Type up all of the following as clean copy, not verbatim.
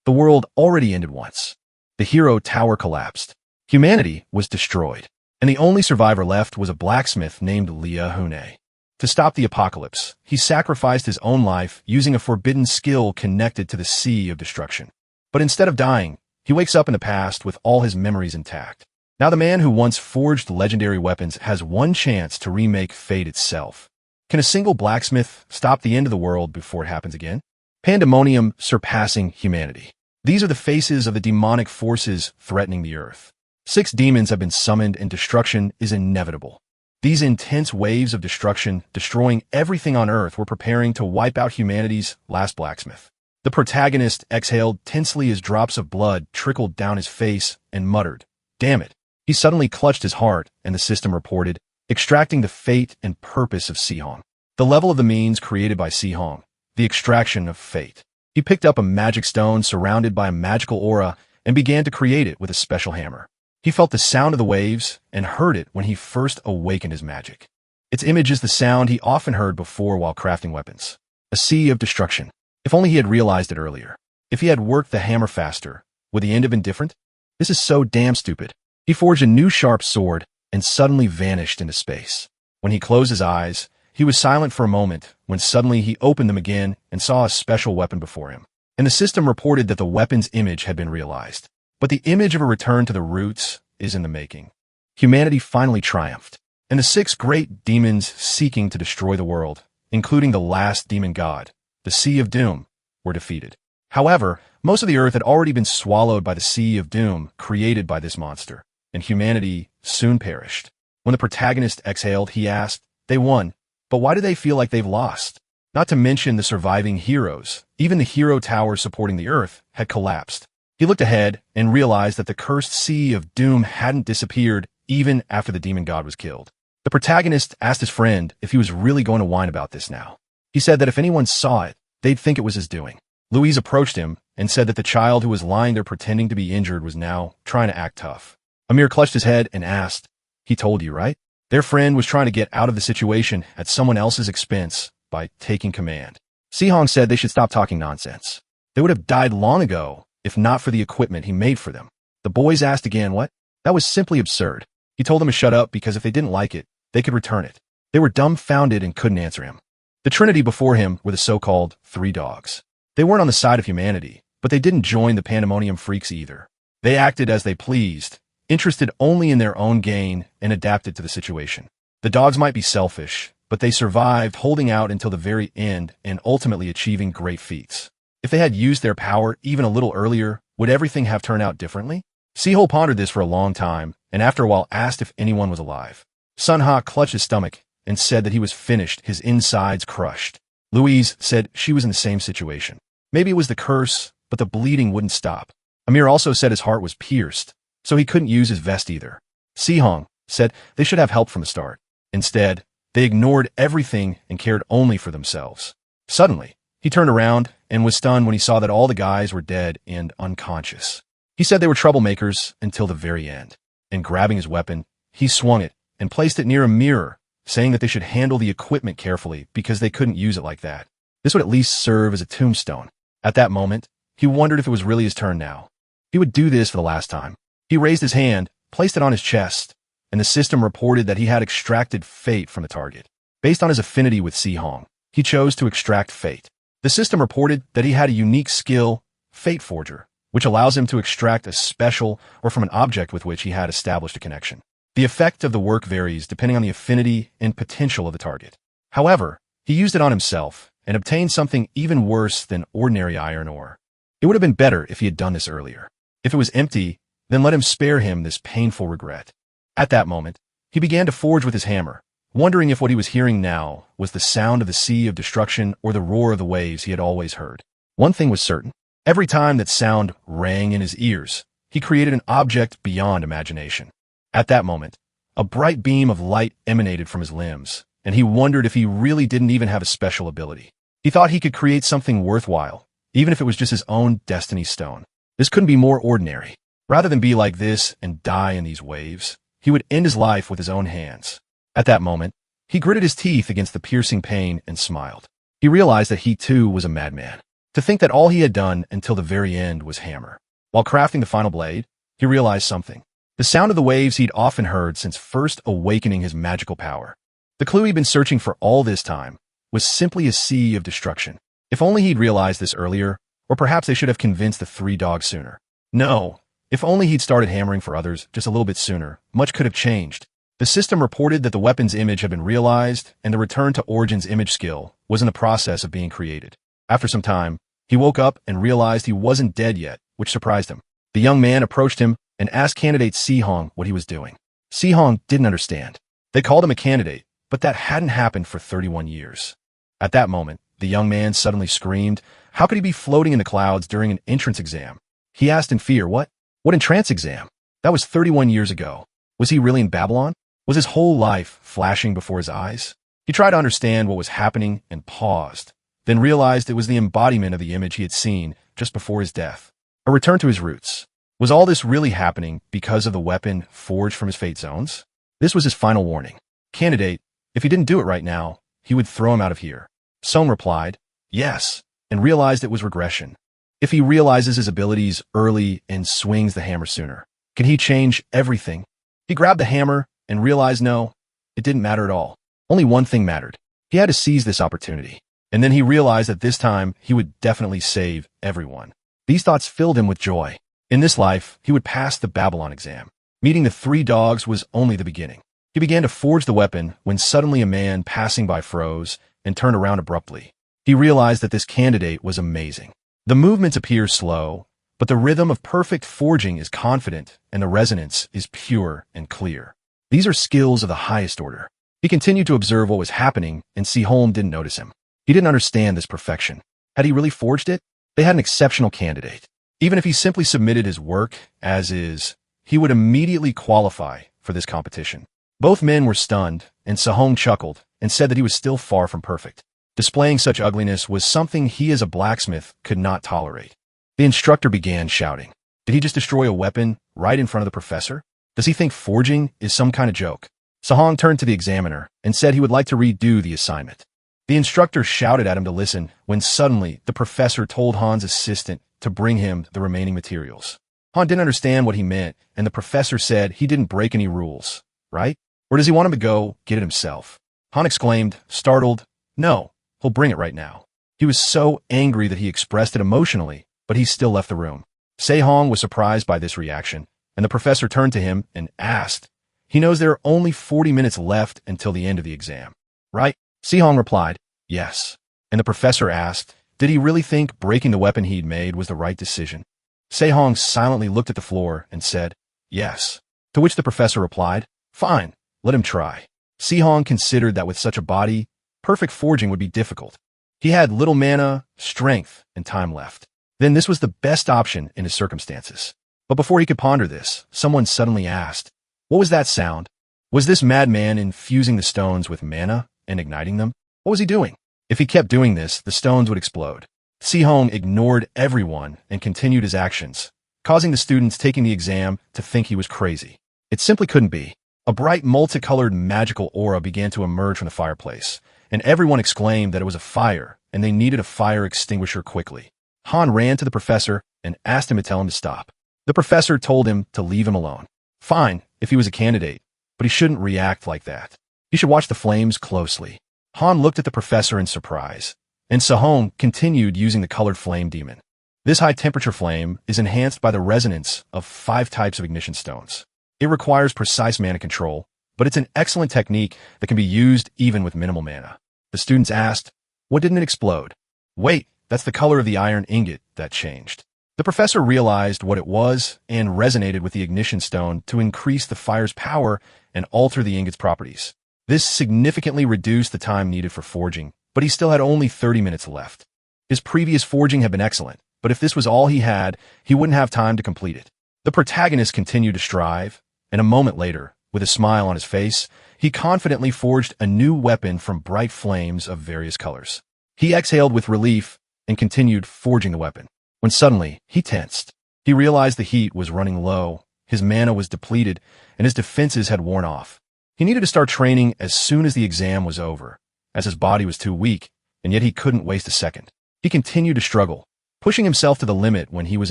The world already ended once. The hero tower collapsed. Humanity was destroyed, and the only survivor left was a blacksmith named Hune. To stop the apocalypse, he sacrificed his own life using a forbidden skill connected to the Sea of Destruction. But instead of dying, he wakes up in the past with all his memories intact. Now the man who once forged legendary weapons has one chance to remake fate itself. Can a single blacksmith stop the end of the world before it happens again? Pandemonium surpassing humanity. These are the faces of the demonic forces threatening the earth. 6 demons have been summoned and destruction is inevitable. These intense waves of destruction, destroying everything on earth, were preparing to wipe out humanity's last blacksmith. The protagonist exhaled tensely as drops of blood trickled down his face and muttered, "Damn it." He suddenly clutched his heart, and the system reported, extracting the fate and purpose of Sihong. The level of the means created by Sihong, the extraction of fate. He picked up a magic stone surrounded by a magical aura and began to create it with a special hammer. He felt the sound of the waves and heard it when he first awakened his magic. Its image is the sound he often heard before while crafting weapons. A sea of destruction. If only he had realized it earlier. If he had worked the hammer faster, would the end have been different? This is so damn stupid. He forged a new sharp sword and suddenly vanished into space. When he closed his eyes, he was silent for a moment when suddenly he opened them again and saw a special weapon before him. And the system reported that the weapon's image had been realized. But the image of a return to the roots is in the making. Humanity finally triumphed, and the 6 great demons seeking to destroy the world, including the last demon god, the Sea of Doom, were defeated. However, most of the earth had already been swallowed by the Sea of Doom created by this monster, and humanity soon perished. When the protagonist exhaled, he asked, "They won, but why do they feel like they've lost?" Not to mention the surviving heroes. Even the hero tower supporting the earth had collapsed. He looked ahead and realized that the cursed Sea of Doom hadn't disappeared even after the demon god was killed. The protagonist asked his friend if he was really going to whine about this now. He said that if anyone saw it, they'd think it was his doing. Louise approached him and said that the child who was lying there pretending to be injured was now trying to act tough. Amir clutched his head and asked, "He told you, right?" Their friend was trying to get out of the situation at someone else's expense by taking command. Sihong said they should stop talking nonsense. They would have died long ago if not for the equipment he made for them. The boys asked again what? That was simply absurd. He told them to shut up because if they didn't like it, they could return it. They were dumbfounded and couldn't answer him. The trinity before him were the so-called 3 dogs. They weren't on the side of humanity, but they didn't join the pandemonium freaks either. They acted as they pleased, interested only in their own gain, and adapted to the situation. The dogs might be selfish, but they survived, holding out until the very end and ultimately achieving great feats. If they had used their power even a little earlier, would everything have turned out differently? Sihol pondered this for a long time, and after a while asked if anyone was alive. Sunha clutched his stomach and said that he was finished, his insides crushed. Louise said she was in the same situation. Maybe it was the curse, but the bleeding wouldn't stop. Amir also said his heart was pierced, so he couldn't use his vest either. Sihong said they should have help from the start. Instead, they ignored everything and cared only for themselves. Suddenly, he turned around and was stunned when he saw that all the guys were dead and unconscious. He said they were troublemakers until the very end. And grabbing his weapon, he swung it and placed it near a mirror, saying that they should handle the equipment carefully because they couldn't use it like that. This would at least serve as a tombstone. At that moment, he wondered if it was really his turn now. He would do this for the last time. He raised his hand, placed it on his chest, and the system reported that he had extracted fate from the target. Based on his affinity with Sihong, he chose to extract fate. The system reported that he had a unique skill, Fate Forger, which allows him to extract a special or from an object with which he had established a connection. The effect of the work varies depending on the affinity and potential of the target. However, he used it on himself and obtained something even worse than ordinary iron ore. It would have been better if he had done this earlier. If it was empty, then let him spare him this painful regret. At that moment, he began to forge with his hammer, wondering if what he was hearing now was the sound of the Sea of Destruction or the roar of the waves he had always heard. One thing was certain. Every time that sound rang in his ears, he created an object beyond imagination. At that moment, a bright beam of light emanated from his limbs, and he wondered if he really didn't even have a special ability. He thought he could create something worthwhile, even if it was just his own destiny stone. This couldn't be more ordinary. Rather than be like this and die in these waves, he would end his life with his own hands. At that moment, he gritted his teeth against the piercing pain and smiled. He realized that he too was a madman. To think that all he had done until the very end was hammer. While crafting the final blade, he realized something. The sound of the waves he'd often heard since first awakening his magical power. The clue he'd been searching for all this time was simply a sea of destruction. If only he'd realized this earlier, or perhaps they should have convinced the three dogs sooner. No, if only he'd started hammering for others just a little bit sooner, much could have changed. The system reported that the weapon's image had been realized, and the return to Origin's image skill was in the process of being created. After some time, he woke up and realized he wasn't dead yet, which surprised him. The young man approached him and asked candidate Si-hong what he was doing. Si-hong didn't understand. They called him a candidate, but that hadn't happened for 31 years. At that moment, the young man suddenly screamed, how could he be floating in the clouds during an entrance exam? He asked in fear, what entrance exam? That was 31 years ago. Was he really in Babylon? Was his whole life flashing before his eyes? He tried to understand what was happening and paused, then realized it was the embodiment of the image he had seen just before his death. A return to his roots. Was all this really happening because of the weapon forged from his fate zones? This was his final warning. Candidate, if he didn't do it right now, he would throw him out of here. Song replied, yes, and realized it was regression. If he realizes his abilities early and swings the hammer sooner, can he change everything? He grabbed the hammer and realized no, it didn't matter at all. Only one thing mattered. He had to seize this opportunity. And then he realized that this time he would definitely save everyone. These thoughts filled him with joy. In this life, he would pass the Babylon exam. Meeting the three dogs was only the beginning. He began to forge the weapon when suddenly a man passing by froze and turned around abruptly. He realized that this candidate was amazing. The movements appear slow, but the rhythm of perfect forging is confident and the resonance is pure and clear. These are skills of the highest order. He continued to observe what was happening, and Si-hong didn't notice him. He didn't understand this perfection. Had he really forged it? They had an exceptional candidate. Even if he simply submitted his work as is, he would immediately qualify for this competition. Both men were stunned, and Si-hong chuckled and said that he was still far from perfect. Displaying such ugliness was something he as a blacksmith could not tolerate. The instructor began shouting. Did he just destroy a weapon right in front of the professor? Does he think forging is some kind of joke? Si-hong turned to the examiner and said he would like to redo the assignment. The instructor shouted at him to listen when suddenly the professor told Han's assistant to bring him the remaining materials. Han didn't understand what he meant, and the professor said he didn't break any rules, right? Or does he want him to go get it himself? Han exclaimed, startled, no, he'll bring it right now. He was so angry that he expressed it emotionally, but he still left the room. Si-hong was surprised by this reaction, and the professor turned to him and asked, he knows there are only 40 minutes left until the end of the exam, right? Si-hong replied, yes. And the professor asked, did he really think breaking the weapon he'd made was the right decision? Si-hong silently looked at the floor and said, yes. To which the professor replied, fine, let him try. Si-hong considered that with such a body, perfect forging would be difficult. He had little mana, strength, and time left. Then this was the best option in his circumstances. But before he could ponder this, someone suddenly asked, what was that sound? Was this madman infusing the stones with mana and igniting them? What was he doing? If he kept doing this, the stones would explode. Si-hong ignored everyone and continued his actions, causing the students taking the exam to think he was crazy. It simply couldn't be. A bright multicolored magical aura began to emerge from the fireplace, and everyone exclaimed that it was a fire and they needed a fire extinguisher quickly. Han ran to the professor and asked him to tell him to stop. The professor told him to leave him alone. Fine, if he was a candidate, but he shouldn't react like that. He should watch the flames closely. Han looked at the professor in surprise, and Si-hong continued using the colored flame demon. This high-temperature flame is enhanced by the resonance of 5 types of ignition stones. It requires precise mana control, but it's an excellent technique that can be used even with minimal mana. The students asked, what didn't it explode? Wait, that's the color of the iron ingot that changed. The professor realized what it was and resonated with the ignition stone to increase the fire's power and alter the ingot's properties. This significantly reduced the time needed for forging, but he still had only 30 minutes left. His previous forging had been excellent, but if this was all he had, he wouldn't have time to complete it. The protagonist continued to strive, and a moment later, with a smile on his face, he confidently forged a new weapon from bright flames of various colors. He exhaled with relief and continued forging the weapon, when suddenly he tensed. He realized the heat was running low, his mana was depleted, and his defenses had worn off. He needed to start training as soon as the exam was over, as his body was too weak, and yet he couldn't waste a second. He continued to struggle, pushing himself to the limit when he was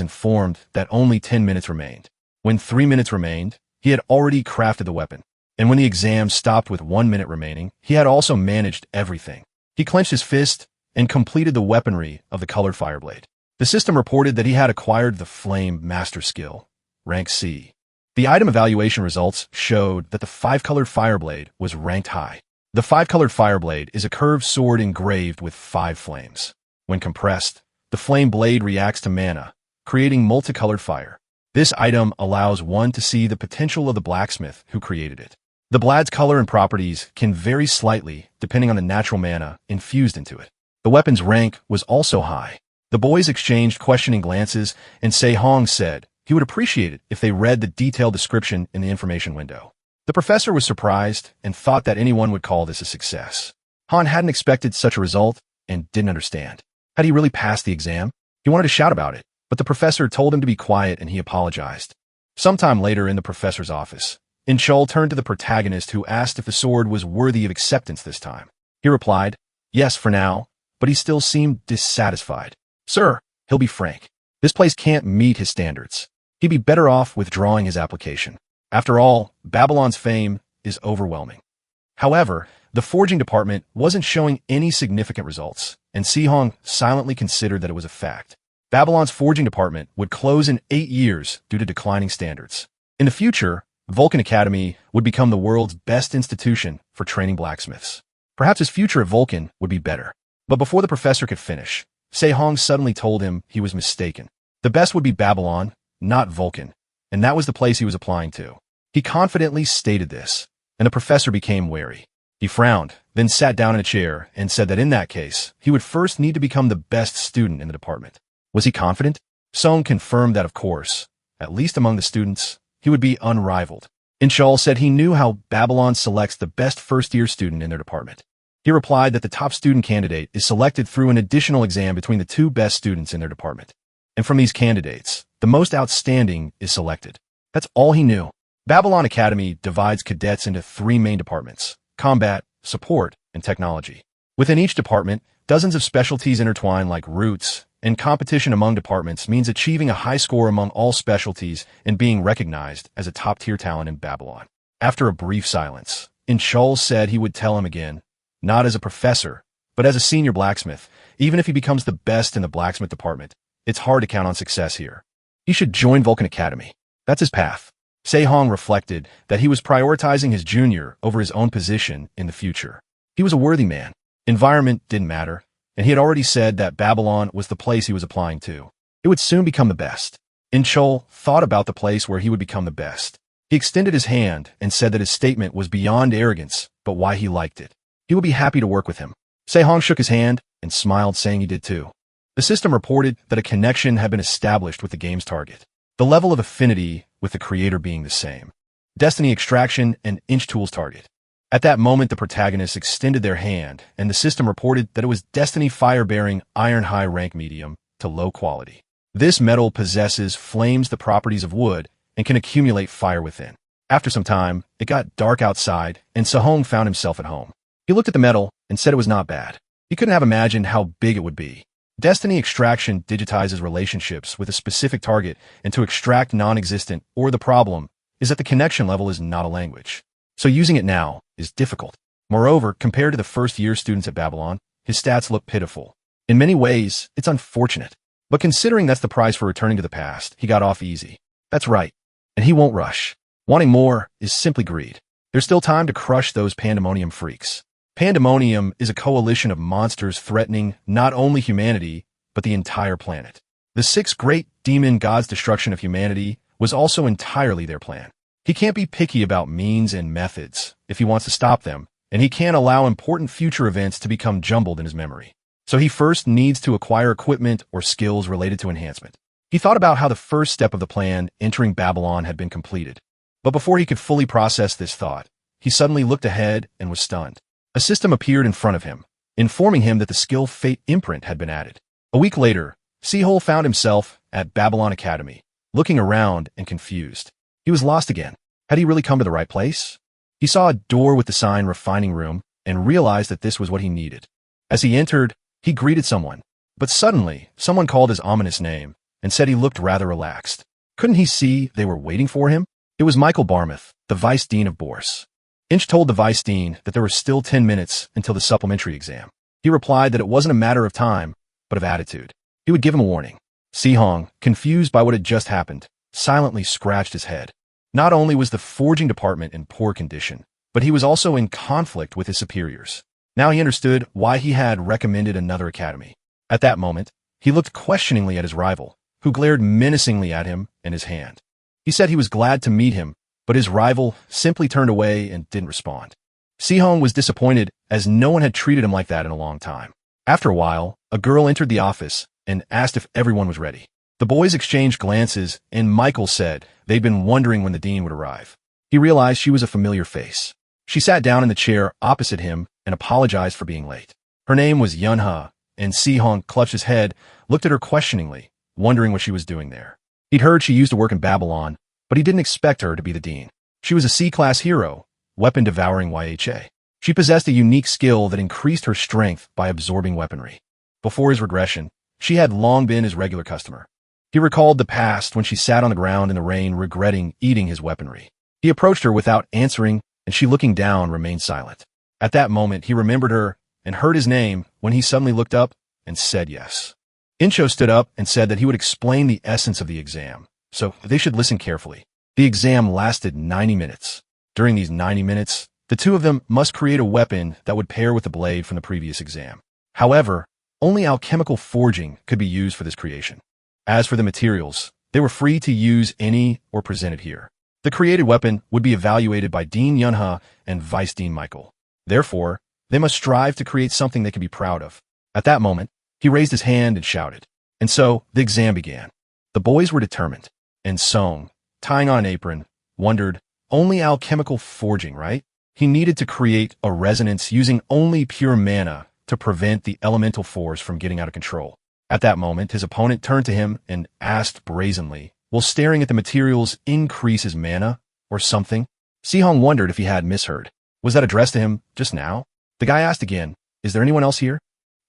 informed that only 10 minutes remained. When 3 minutes remained, he had already crafted the weapon. And when the exam stopped with 1 minute remaining, he had also managed everything. He clenched his fist and completed the weaponry of the colored fireblade. The system reported that he had acquired the Flame Master skill, rank C. The item evaluation results showed that the 5-colored fireblade was ranked high. The 5-colored fireblade is a curved sword engraved with 5 flames. When compressed, the flame blade reacts to mana, creating multicolored fire. This item allows one to see the potential of the blacksmith who created it. The blade's color and properties can vary slightly depending on the natural mana infused into it. The weapon's rank was also high. The boys exchanged questioning glances, and Se-Hong said he would appreciate it if they read the detailed description in the information window. The professor was surprised and thought that anyone would call this a success. Han hadn't expected such a result and didn't understand. Had he really passed the exam? He wanted to shout about it, but the professor told him to be quiet and he apologized. Sometime later in the professor's office, In-Chul turned to the protagonist who asked if the sword was worthy of acceptance this time. He replied, yes for now, but he still seemed dissatisfied. Sir, he'll be frank. This place can't meet his standards. He'd be better off withdrawing his application. After all, Babylon's fame is overwhelming. However, the forging department wasn't showing any significant results, and Se-Hong silently considered that it was a fact. Babylon's forging department would close in 8 years due to declining standards. In the future, Vulcan Academy would become the world's best institution for training blacksmiths. Perhaps his future at Vulcan would be better. But before the professor could finish, Se-Hong suddenly told him he was mistaken. The best would be Babylon, not Vulcan, and that was the place he was applying to. He confidently stated this, and the professor became wary. He frowned, then sat down in a chair and said that in that case, he would first need to become the best student in the department. Was he confident? Song confirmed that of course, at least among the students, he would be unrivaled. In-Chul said he knew how Babylon selects the best first-year student in their department. He replied that the top student candidate is selected through an additional exam between the 2 best students in their department. And from these candidates, the most outstanding is selected. That's all he knew. Babylon Academy divides cadets into 3 main departments: combat, support, and technology. Within each department, dozens of specialties intertwine like roots, and competition among departments means achieving a high score among all specialties and being recognized as a top-tier talent in Babylon. After a brief silence, In-Chul said he would tell him again, not as a professor, but as a senior blacksmith. Even if he becomes the best in the blacksmith department, it's hard to count on success here. He should join Vulcan Academy. That's his path. Se-Hong reflected that he was prioritizing his junior over his own position in the future. He was a worthy man. Environment didn't matter, and he had already said that Babylon was the place he was applying to. It would soon become the best. In-Chul thought about the place where he would become the best. He extended his hand and said that his statement was beyond arrogance, but why he liked it. He would be happy to work with him. Se-Hong shook his hand and smiled, saying he did too. The system reported that a connection had been established with the game's target. The level of affinity with the creator being the same. Destiny Extraction and In-Chul's target. At that moment, the protagonists extended their hand, and the system reported that it was Destiny Fire-bearing Iron High rank medium to low quality. This metal possesses flames the properties of wood and can accumulate fire within. After some time, it got dark outside, and Se-Hong found himself at home. He looked at the metal and said it was not bad. He couldn't have imagined how big it would be. Destiny Extraction digitizes relationships with a specific target and to extract non-existent, or the problem is that the connection level is not a language. So using it now is difficult. Moreover, compared to the first-year students at Babylon, his stats look pitiful. In many ways, it's unfortunate. But considering that's the price for returning to the past, he got off easy. That's right. And he won't rush. Wanting more is simply greed. There's still time to crush those pandemonium freaks. Pandemonium is a coalition of monsters threatening not only humanity, but the entire planet. The 6 great demon gods' destruction of humanity was also entirely their plan. He can't be picky about means and methods if he wants to stop them, and he can't allow important future events to become jumbled in his memory. So he first needs to acquire equipment or skills related to enhancement. He thought about how the first step of the plan, entering Babylon, had been completed. But before he could fully process this thought, he suddenly looked ahead and was stunned. A system appeared in front of him, informing him that the skill Fate imprint had been added. A week later, Se-Hong found himself at Babylon Academy, looking around and confused. He was lost again. Had he really come to the right place? He saw a door with the sign Refining Room and realized that this was what he needed. As he entered, he greeted someone. But suddenly, someone called his ominous name and said he looked rather relaxed. Couldn't he see they were waiting for him? It was Michael Barmouth, the vice dean of Bourse. Inch told the vice dean that there were still 10 minutes until the supplementary exam. He replied that it wasn't a matter of time, but of attitude. He would give him a warning. Si-hong, confused by what had just happened, silently scratched his head. Not only was the forging department in poor condition, but he was also in conflict with his superiors. Now he understood why he had recommended another academy. At that moment, he looked questioningly at his rival, who glared menacingly at him and his hand. He said he was glad to meet him, but his rival simply turned away and didn't respond. Si-hong was disappointed as no one had treated him like that in a long time. After a while, a girl entered the office and asked if everyone was ready. The boys exchanged glances, and Michael said they'd been wondering when the dean would arrive. He realized she was a familiar face. She sat down in the chair opposite him and apologized for being late. Her name was Yunha, and Si-hong clutched his head, looked at her questioningly, wondering what she was doing there. He'd heard she used to work in Babylon, but he didn't expect her to be the dean. She was a C-class hero, weapon-devouring YHA. She possessed a unique skill that increased her strength by absorbing weaponry. Before his regression, she had long been his regular customer. He recalled the past when she sat on the ground in the rain regretting eating his weaponry. He approached her without answering, and she, looking down, remained silent. At that moment, he remembered her and heard his name when he suddenly looked up and said yes. Incho stood up and said that he would explain the essence of the exam, so they should listen carefully. The exam lasted 90 minutes. During these 90 minutes, the two of them must create a weapon that would pair with the blade from the previous exam. However, only alchemical forging could be used for this creation. As for the materials, they were free to use any or presented here. The created weapon would be evaluated by Dean Yunha and Vice Dean Michael. Therefore, they must strive to create something they can be proud of. At that moment, he raised his hand and shouted. And so, the exam began. The boys were determined. And Song, tying on an apron, wondered, only alchemical forging, right? He needed to create a resonance using only pure mana to prevent the elemental force from getting out of control. At that moment, his opponent turned to him and asked brazenly, will staring at the materials increase his mana, or something? Si-hong wondered if he had misheard. Was that addressed to him just now? The guy asked again, is there anyone else here?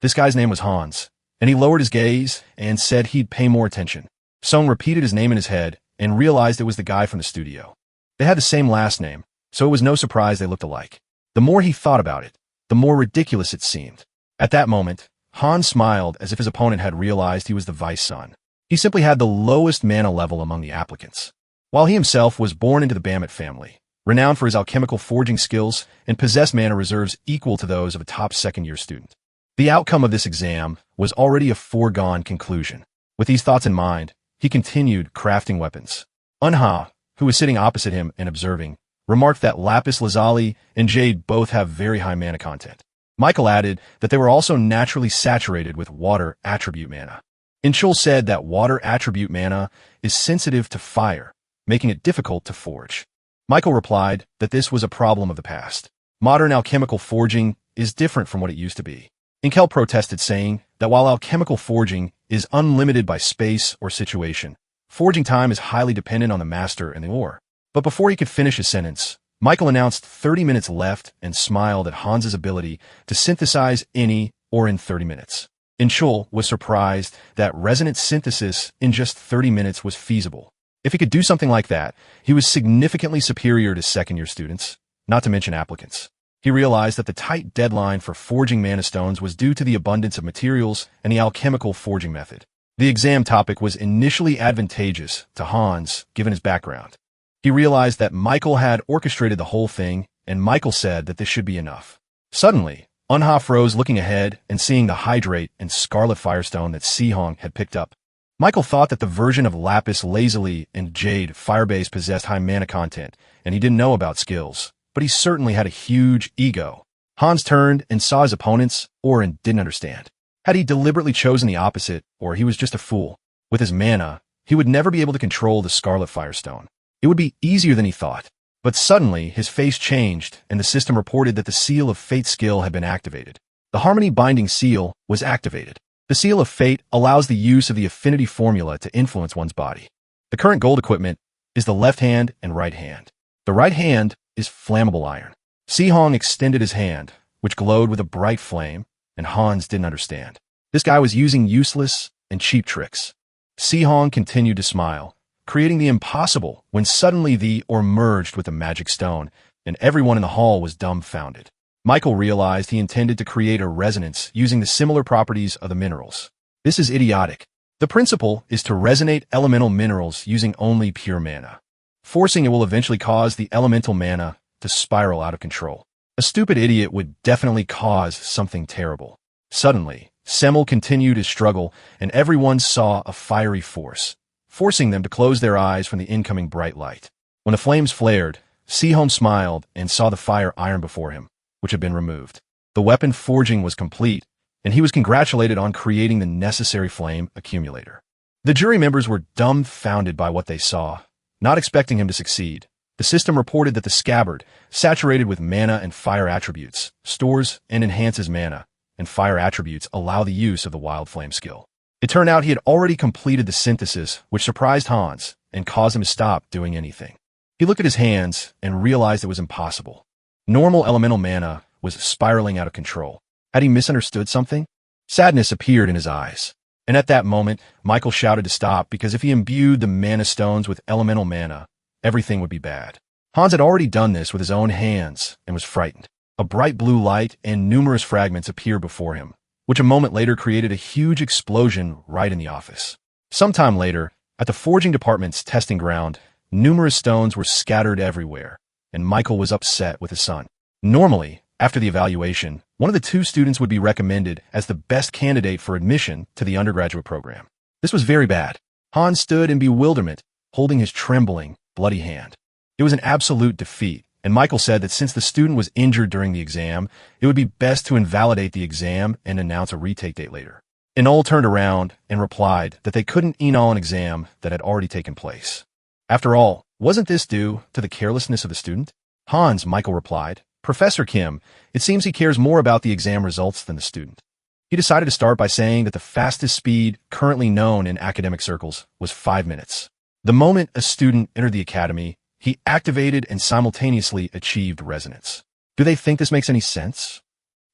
This guy's name was Hans, and he lowered his gaze and said he'd pay more attention. Song repeated his name in his head and realized it was the guy from the studio. They had the same last name, so it was no surprise they looked alike. The more he thought about it, the more ridiculous it seemed. At that moment, Hans smiled as if his opponent had realized he was the vice son. He simply had the lowest mana level among the applicants. While he himself was born into the Bamut family, renowned for his alchemical forging skills and possessed mana reserves equal to those of a top second-year student. The outcome of this exam was already a foregone conclusion. With these thoughts in mind, he continued crafting weapons. Unha, who was sitting opposite him and observing, remarked that lapis lazuli and jade both have very high mana content. Michael added that they were also naturally saturated with water attribute mana. Inchul said that water attribute mana is sensitive to fire, making it difficult to forge. Michael replied that this was a problem of the past. Modern alchemical forging is different from what it used to be. Inkel protested, saying that while alchemical forging is unlimited by space or situation, forging time is highly dependent on the master and the ore. But before he could finish his sentence, Michael announced 30 minutes left and smiled at Hans's ability to synthesize any or in 30 minutes. Inchul was surprised that resonant synthesis in just 30 minutes was feasible. If he could do something like that, he was significantly superior to second-year students, not to mention applicants. He realized that the tight deadline for forging mana stones was due to the abundance of materials and the alchemical forging method. The exam topic was initially advantageous to Hans, given his background. He realized that Michael had orchestrated the whole thing, and Michael said that this should be enough. Suddenly, Unha froze, looking ahead and seeing the hydrate and scarlet firestone that Si-hong had picked up. Michael thought that the version of lapis lazuli and jade firebase possessed high mana content, and he didn't know about skills, but he certainly had a huge ego. Hans turned and saw his opponents, and didn't understand. Had he deliberately chosen the opposite, or he was just a fool? With his mana, he would never be able to control the scarlet firestone. It would be easier than he thought. But suddenly, his face changed, and the system reported that the Seal of Fate skill had been activated. The Harmony Binding Seal was activated. The Seal of Fate allows the use of the affinity formula to influence one's body. The current gold equipment is the left hand and right hand. The right hand is flammable iron. Si-hong extended his hand, which glowed with a bright flame, and Hans didn't understand. This guy was using useless and cheap tricks. Si-hong continued to smile, creating the impossible when suddenly the or merged with the magic stone, and everyone in the hall was dumbfounded. Michael realized he intended to create a resonance using the similar properties of the minerals. This is idiotic. The principle is to resonate elemental minerals using only pure mana. Forcing it will eventually cause the elemental mana to spiral out of control. A stupid idiot would definitely cause something terrible. Suddenly, Semmel continued his struggle, and everyone saw a fiery force, forcing them to close their eyes from the incoming bright light. When the flames flared, Si-hong smiled and saw the fire iron before him, which had been removed. The weapon forging was complete, and he was congratulated on creating the necessary flame accumulator. The jury members were dumbfounded by what they saw, not expecting him to succeed. The system reported that the scabbard, saturated with mana and fire attributes, stores and enhances mana, and fire attributes allow the use of the wild flame skill. It turned out he had already completed the synthesis, which surprised Hans and caused him to stop doing anything. He looked at his hands and realized it was impossible. Normal elemental mana was spiraling out of control. Had he misunderstood something? Sadness appeared in his eyes. And at that moment, Michael shouted to stop because if he imbued the mana stones with elemental mana, everything would be bad. Hans had already done this with his own hands and was frightened. A bright blue light and numerous fragments appeared before him, which a moment later created a huge explosion right in the office. Sometime later, at the forging department's testing ground, numerous stones were scattered everywhere, and Michael was upset with his son. Normally, after the evaluation, one of the two students would be recommended as the best candidate for admission to the undergraduate program. This was very bad. Hans stood in bewilderment, holding his trembling, bloody hand. It was an absolute defeat, and Michael said that since the student was injured during the exam, it would be best to invalidate the exam and announce a retake date later. Enol turned around and replied that they couldn't annul an exam that had already taken place. After all, wasn't this due to the carelessness of the student? Hans, Michael replied, Professor Kim, it seems he cares more about the exam results than the student. He decided to start by saying that the fastest speed currently known in academic circles was 5 minutes. The moment a student entered the academy, he activated and simultaneously achieved resonance. Do they think this makes any sense?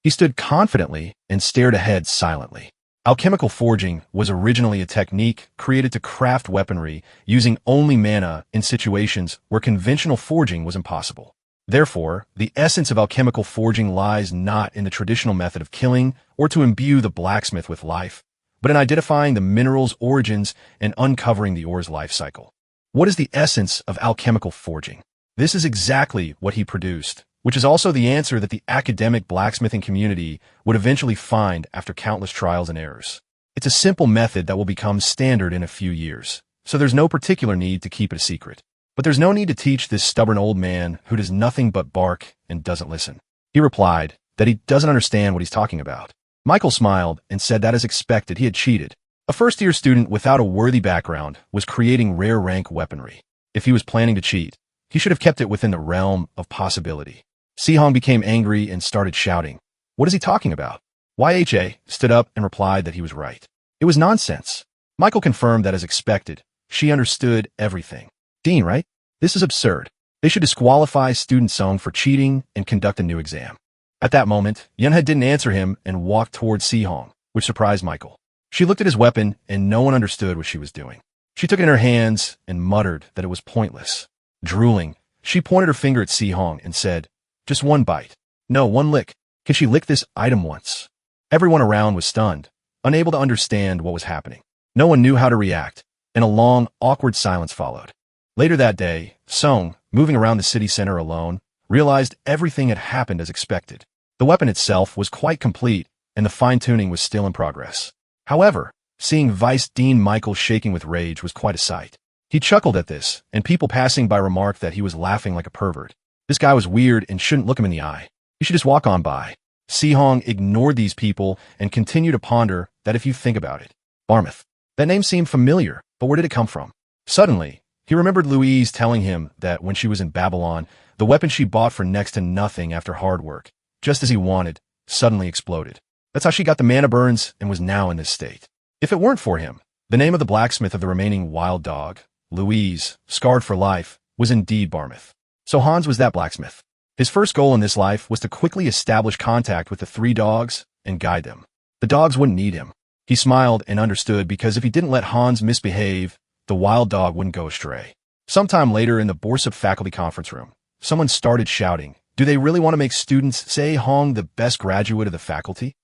He stood confidently and stared ahead silently. Alchemical forging was originally a technique created to craft weaponry using only mana in situations where conventional forging was impossible. Therefore, the essence of alchemical forging lies not in the traditional method of killing or to imbue the blacksmith with life, but in identifying the mineral's origins and uncovering the ore's life cycle. What is the essence of alchemical forging? This is exactly what he produced, which is also the answer that the academic blacksmithing community would eventually find after countless trials and errors. It's a simple method that will become standard in a few years, so there's no particular need to keep it a secret. But there's no need to teach this stubborn old man who does nothing but bark and doesn't listen. He replied that he doesn't understand what he's talking about. Michael smiled and said that as expected he had cheated. A first-year student without a worthy background was creating rare-rank weaponry. If he was planning to cheat, he should have kept it within the realm of possibility. Si-hong became angry and started shouting. What is he talking about? YHA stood up and replied that he was right. It was nonsense. Michael confirmed that as expected, she understood everything. Dean, right? This is absurd. They should disqualify student Song for cheating and conduct a new exam. At that moment, Yunhe didn't answer him and walked towards Si-hong, which surprised Michael. She looked at his weapon and no one understood what she was doing. She took it in her hands and muttered that it was pointless. Drooling, she pointed her finger at Si-hong and said, just one bite. No, one lick. Can she lick this item once? Everyone around was stunned, unable to understand what was happening. No one knew how to react, and a long, awkward silence followed. Later that day, Song, moving around the city center alone, realized everything had happened as expected. The weapon itself was quite complete, and the fine-tuning was still in progress. However, seeing Vice Dean Michael shaking with rage was quite a sight. He chuckled at this, and people passing by remarked that he was laughing like a pervert. This guy was weird and shouldn't look him in the eye. You should just walk on by. Si-hong ignored these people and continued to ponder that if you think about it. Barmouth. That name seemed familiar, but where did it come from? Suddenly, he remembered Louise telling him that when she was in Babylon, the weapon she bought for next to nothing after hard work, just as he wanted, suddenly exploded. That's how she got the mana burns and was now in this state. If it weren't for him, the name of the blacksmith of the remaining wild dog, Louise, scarred for life, was indeed Barmouth. So Hans was that blacksmith. His first goal in this life was to quickly establish contact with the 3 dogs and guide them. The dogs wouldn't need him. He smiled and understood because if he didn't let Hans misbehave, the wild dog wouldn't go astray. Sometime later in the Borsuk faculty conference room, someone started shouting, "Do they really want to make students say Hong the best graduate of the faculty?"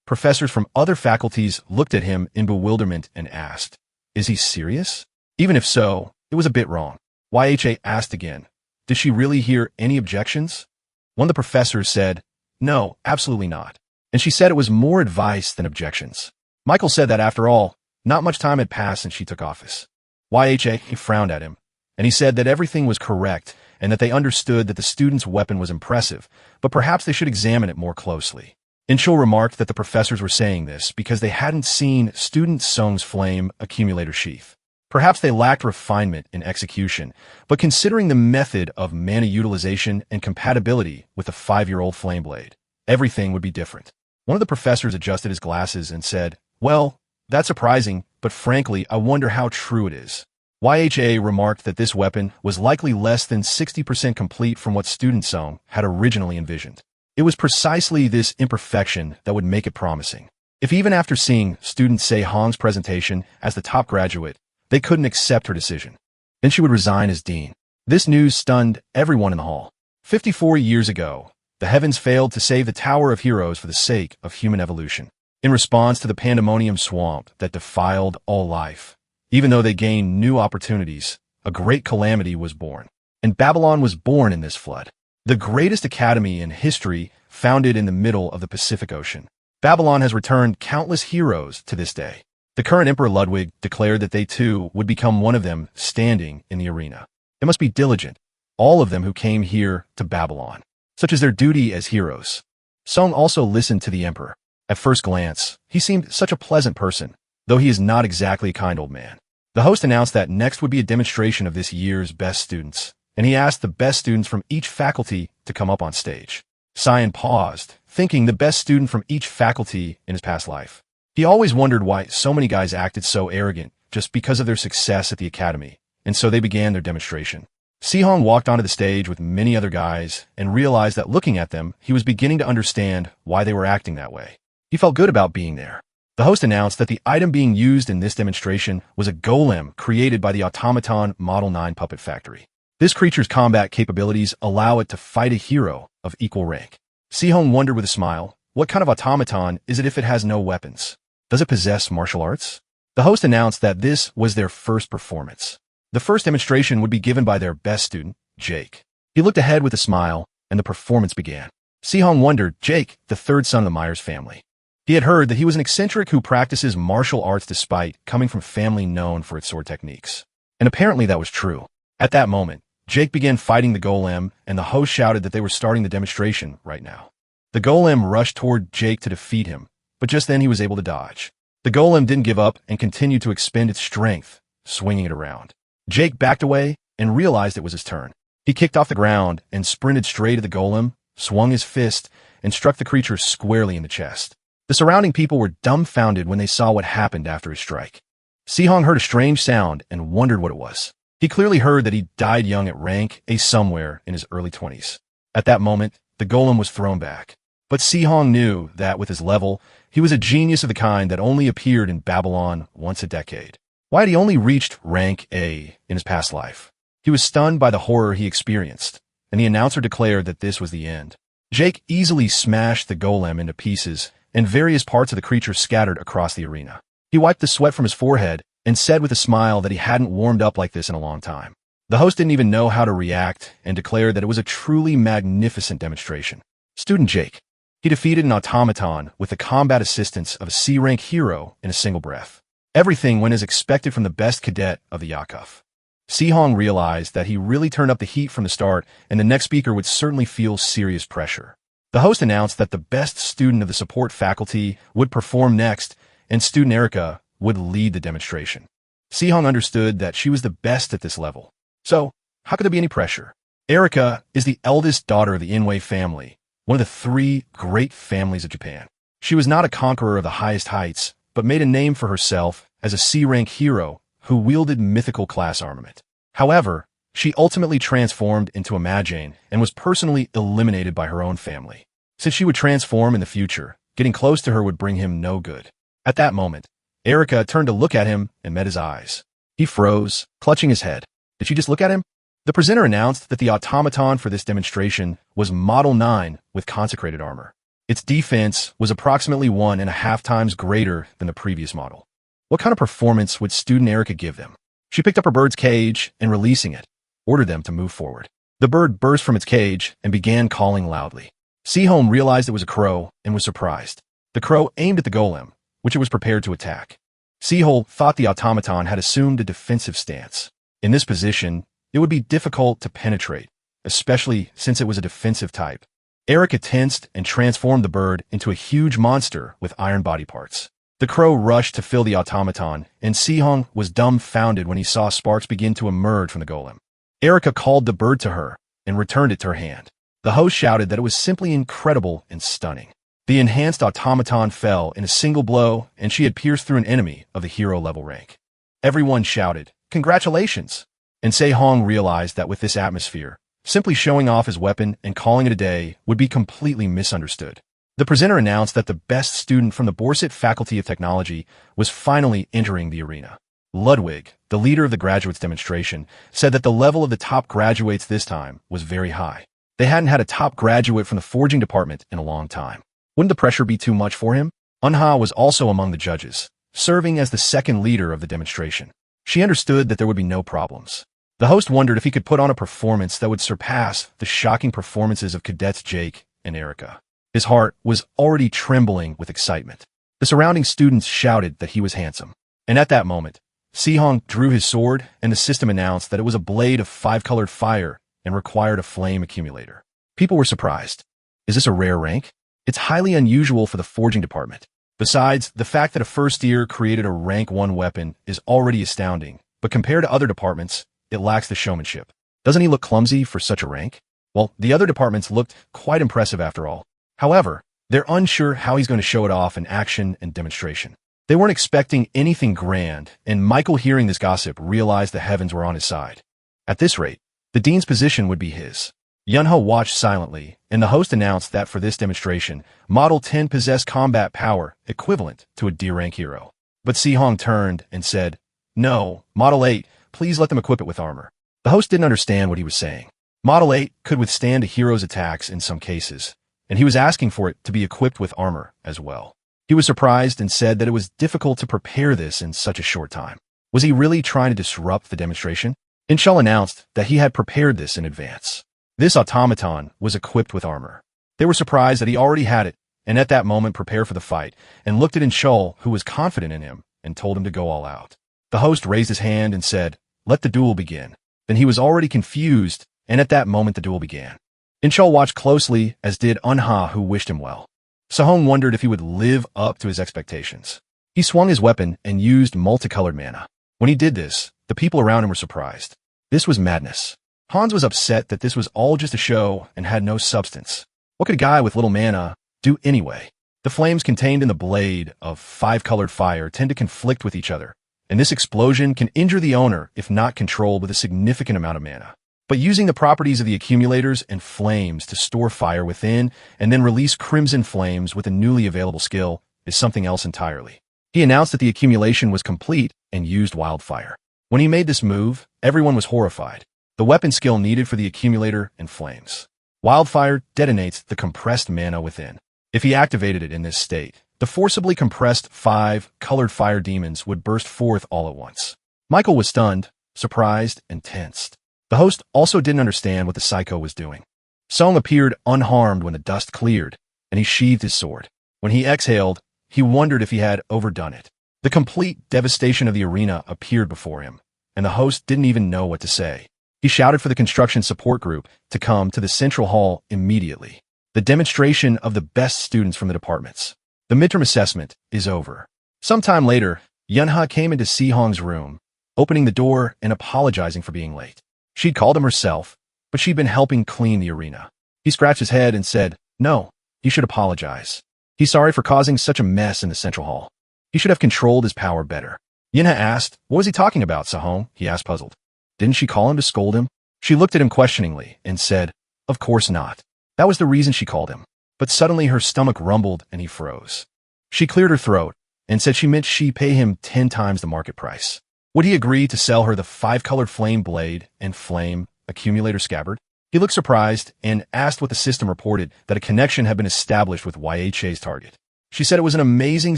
Professors from other faculties looked at him in bewilderment and asked, "Is he serious?" Even if so, it was a bit wrong. YHA asked again, "Did she really hear any objections?" One of the professors said, "No, absolutely not." And she said it was more advice than objections. Michael said that after all, not much time had passed since she took office. YHA frowned at him, and he said that everything was correct and that they understood that the student's weapon was impressive, but perhaps they should examine it more closely. Inchul remarked that the professors were saying this because they hadn't seen student Song's flame accumulator sheath. Perhaps they lacked refinement in execution, but considering the method of mana utilization and compatibility with a 5-year-old flame blade, everything would be different. One of the professors adjusted his glasses and said, "Well, that's surprising, but frankly, I wonder how true it is." YHA remarked that this weapon was likely less than 60% complete from what student Song had originally envisioned. It was precisely this imperfection that would make it promising. If even after seeing students say Hong's presentation as the top graduate, they couldn't accept her decision, then she would resign as dean. This news stunned everyone in the hall. 54 years ago, the heavens failed to save the Tower of Heroes for the sake of human evolution. In response to the pandemonium swamp that defiled all life, even though they gained new opportunities, a great calamity was born. And Babylon was born in this flood. The greatest academy in history founded in the middle of the Pacific Ocean. Babylon has returned countless heroes to this day. The current Emperor Ludwig declared that they too would become one of them standing in the arena. They must be diligent, all of them who came here to Babylon. Such is their duty as heroes. Song also listened to the emperor. At first glance, he seemed such a pleasant person, though he is not exactly a kind old man. The host announced that next would be a demonstration of this year's best students, and he asked the best students from each faculty to come up on stage. Cyan paused, thinking the best student from each faculty in his past life. He always wondered why so many guys acted so arrogant just because of their success at the academy, and so they began their demonstration. Sihong walked onto the stage with many other guys and realized that looking at them, he was beginning to understand why they were acting that way. He felt good about being there. The host announced that the item being used in this demonstration was a golem created by the Automaton Model 9 Puppet Factory. This creature's combat capabilities allow it to fight a hero of equal rank. Sihong wondered with a smile, what kind of automaton is it if it has no weapons? Does it possess martial arts? The host announced that this was their first performance. The first demonstration would be given by their best student, Jake. He looked ahead with a smile, and the performance began. Sihong wondered, Jake, the third son of the Myers family. He had heard that he was an eccentric who practices martial arts despite coming from family known for its sword techniques. And apparently that was true. At that moment, Jake began fighting the golem, and the host shouted that they were starting the demonstration right now. The golem rushed toward Jake to defeat him, but just then he was able to dodge. The golem didn't give up and continued to expend its strength, swinging it around. Jake backed away and realized it was his turn. He kicked off the ground and sprinted straight at the golem, swung his fist, and struck the creature squarely in the chest. The surrounding people were dumbfounded when they saw what happened after his strike. Sihong heard a strange sound and wondered what it was. He clearly heard that he died young at rank A somewhere in his early 20s. At that moment, the golem was thrown back. But Sihong knew that with his level, he was a genius of the kind that only appeared in Babylon once a decade. Why had he only reached rank A in his past life? He was stunned by the horror he experienced, and the announcer declared that this was the end. Jake easily smashed the golem into pieces, and various parts of the creature scattered across the arena. He wiped the sweat from his forehead and said with a smile that he hadn't warmed up like this in a long time. The host didn't even know how to react and declared that it was a truly magnificent demonstration. Student Jake. He defeated an automaton with the combat assistance of a C-rank hero in a single breath. Everything went as expected from the best cadet of the Yakov. Sihong realized that he really turned up the heat from the start, and the next speaker would certainly feel serious pressure. The host announced that the best student of the support faculty would perform next, and student Erica would lead the demonstration. Sihong understood that she was the best at this level. So, how could there be any pressure? Erica is the eldest daughter of the Inway family, one of the 3 great families of Japan. She was not a conqueror of the highest heights, but made a name for herself as a C-rank hero who wielded mythical class armament. However, she ultimately transformed into a Majane and was personally eliminated by her own family. Since she would transform in the future, getting close to her would bring him no good. At that moment, Erica turned to look at him and met his eyes. He froze, clutching his head. Did she just look at him? The presenter announced that the automaton for this demonstration was Model 9 with consecrated armor. Its defense was approximately 1.5 times greater than the previous model. What kind of performance would student Erica give them? She picked up her bird's cage and, releasing it, ordered them to move forward. The bird burst from its cage and began calling loudly. Sehong realized it was a crow and was surprised. The crow aimed at the golem, which it was prepared to attack. Sehong thought the automaton had assumed a defensive stance. In this position, it would be difficult to penetrate, especially since it was a defensive type. Erica tensed and transformed the bird into a huge monster with iron body parts. The crow rushed to fill the automaton, and Sehong was dumbfounded when he saw sparks begin to emerge from the golem. Erica called the bird to her and returned it to her hand. The host shouted that it was simply incredible and stunning. The enhanced automaton fell in a single blow, and she had pierced through an enemy of the hero-level rank. Everyone shouted, "Congratulations!" And Sehong realized that with this atmosphere, simply showing off his weapon and calling it a day would be completely misunderstood. The presenter announced that the best student from the Borset Faculty of Technology was finally entering the arena. Ludwig, the leader of the graduates demonstration, said that the level of the top graduates this time was very high. They hadn't had a top graduate from the forging department in a long time. Wouldn't the pressure be too much for him? Unha was also among the judges, serving as the second leader of the demonstration. She understood that there would be no problems. The host wondered if he could put on a performance that would surpass the shocking performances of cadets Jake and Erica. His heart was already trembling with excitement. The surrounding students shouted that he was handsome. And at that moment, Sehong drew his sword, and the system announced that it was a blade of 5-colored fire and required a flame accumulator. People were surprised. Is this a rare rank? It's highly unusual for the forging department. Besides, the fact that a first year created a rank 1 weapon is already astounding, but compared to other departments, it lacks the showmanship. Doesn't he look clumsy for such a rank? Well, the other departments looked quite impressive after all. However, they're unsure how he's going to show it off in action and demonstration. They weren't expecting anything grand, and Michael, hearing this gossip, realized the heavens were on his side. At this rate, the dean's position would be his. Yunho watched silently, and the host announced that for this demonstration, Model 10 possessed combat power equivalent to a D-rank hero. But Sehong turned and said, "No, Model 8, please let them equip it with armor." The host didn't understand what he was saying. Model 8 could withstand a hero's attacks in some cases, and he was asking for it to be equipped with armor as well. He was surprised and said that it was difficult to prepare this in such a short time. Was he really trying to disrupt the demonstration? Inshal announced that he had prepared this in advance. This automaton was equipped with armor. They were surprised that he already had it, and at that moment prepared for the fight, and looked at Inshal, who was confident in him, and told him to go all out. The host raised his hand and said, "Let the duel begin." Then he was already confused, and at that moment the duel began. Inshal watched closely, as did Unha, who wished him well. Sehong wondered if he would live up to his expectations. He swung his weapon and used multicolored mana. When he did this, the people around him were surprised. This was madness. Hans was upset that this was all just a show and had no substance. What could a guy with little mana do anyway? The flames contained in the blade of 5-colored fire tend to conflict with each other, and this explosion can injure the owner if not controlled with a significant amount of mana. But using the properties of the accumulators and flames to store fire within and then release crimson flames with a newly available skill is something else entirely. He announced that the accumulation was complete and used wildfire. When he made this move, everyone was horrified. The weapon skill needed for the accumulator and flames. Wildfire detonates the compressed mana within. If he activated it in this state, the forcibly compressed 5-colored fire demons would burst forth all at once. Michael was stunned, surprised, and tensed. The host also didn't understand what the psycho was doing. Song appeared unharmed when the dust cleared, and he sheathed his sword. When he exhaled, he wondered if he had overdone it. The complete devastation of the arena appeared before him, and the host didn't even know what to say. He shouted for the construction support group to come to the central hall immediately. The demonstration of the best students from the departments. The midterm assessment is over. Sometime later, Yunha came into Sehong's room, opening the door and apologizing for being late. She'd called him herself, but she'd been helping clean the arena. He scratched his head and said, "No, he should apologize. He's sorry for causing such a mess in the central hall. He should have controlled his power better." Yunha asked, "What was he talking about, Sehong?" He asked, puzzled. "Didn't she call him to scold him?" She looked at him questioningly and said, "Of course not. That was the reason she called him." But suddenly her stomach rumbled and he froze. She cleared her throat and said she meant she pay him 10 times the market price. Would he agree to sell her the 5-colored flame blade and flame accumulator scabbard? He looked surprised and asked what the system reported that a connection had been established with YHA's target. She said it was an amazing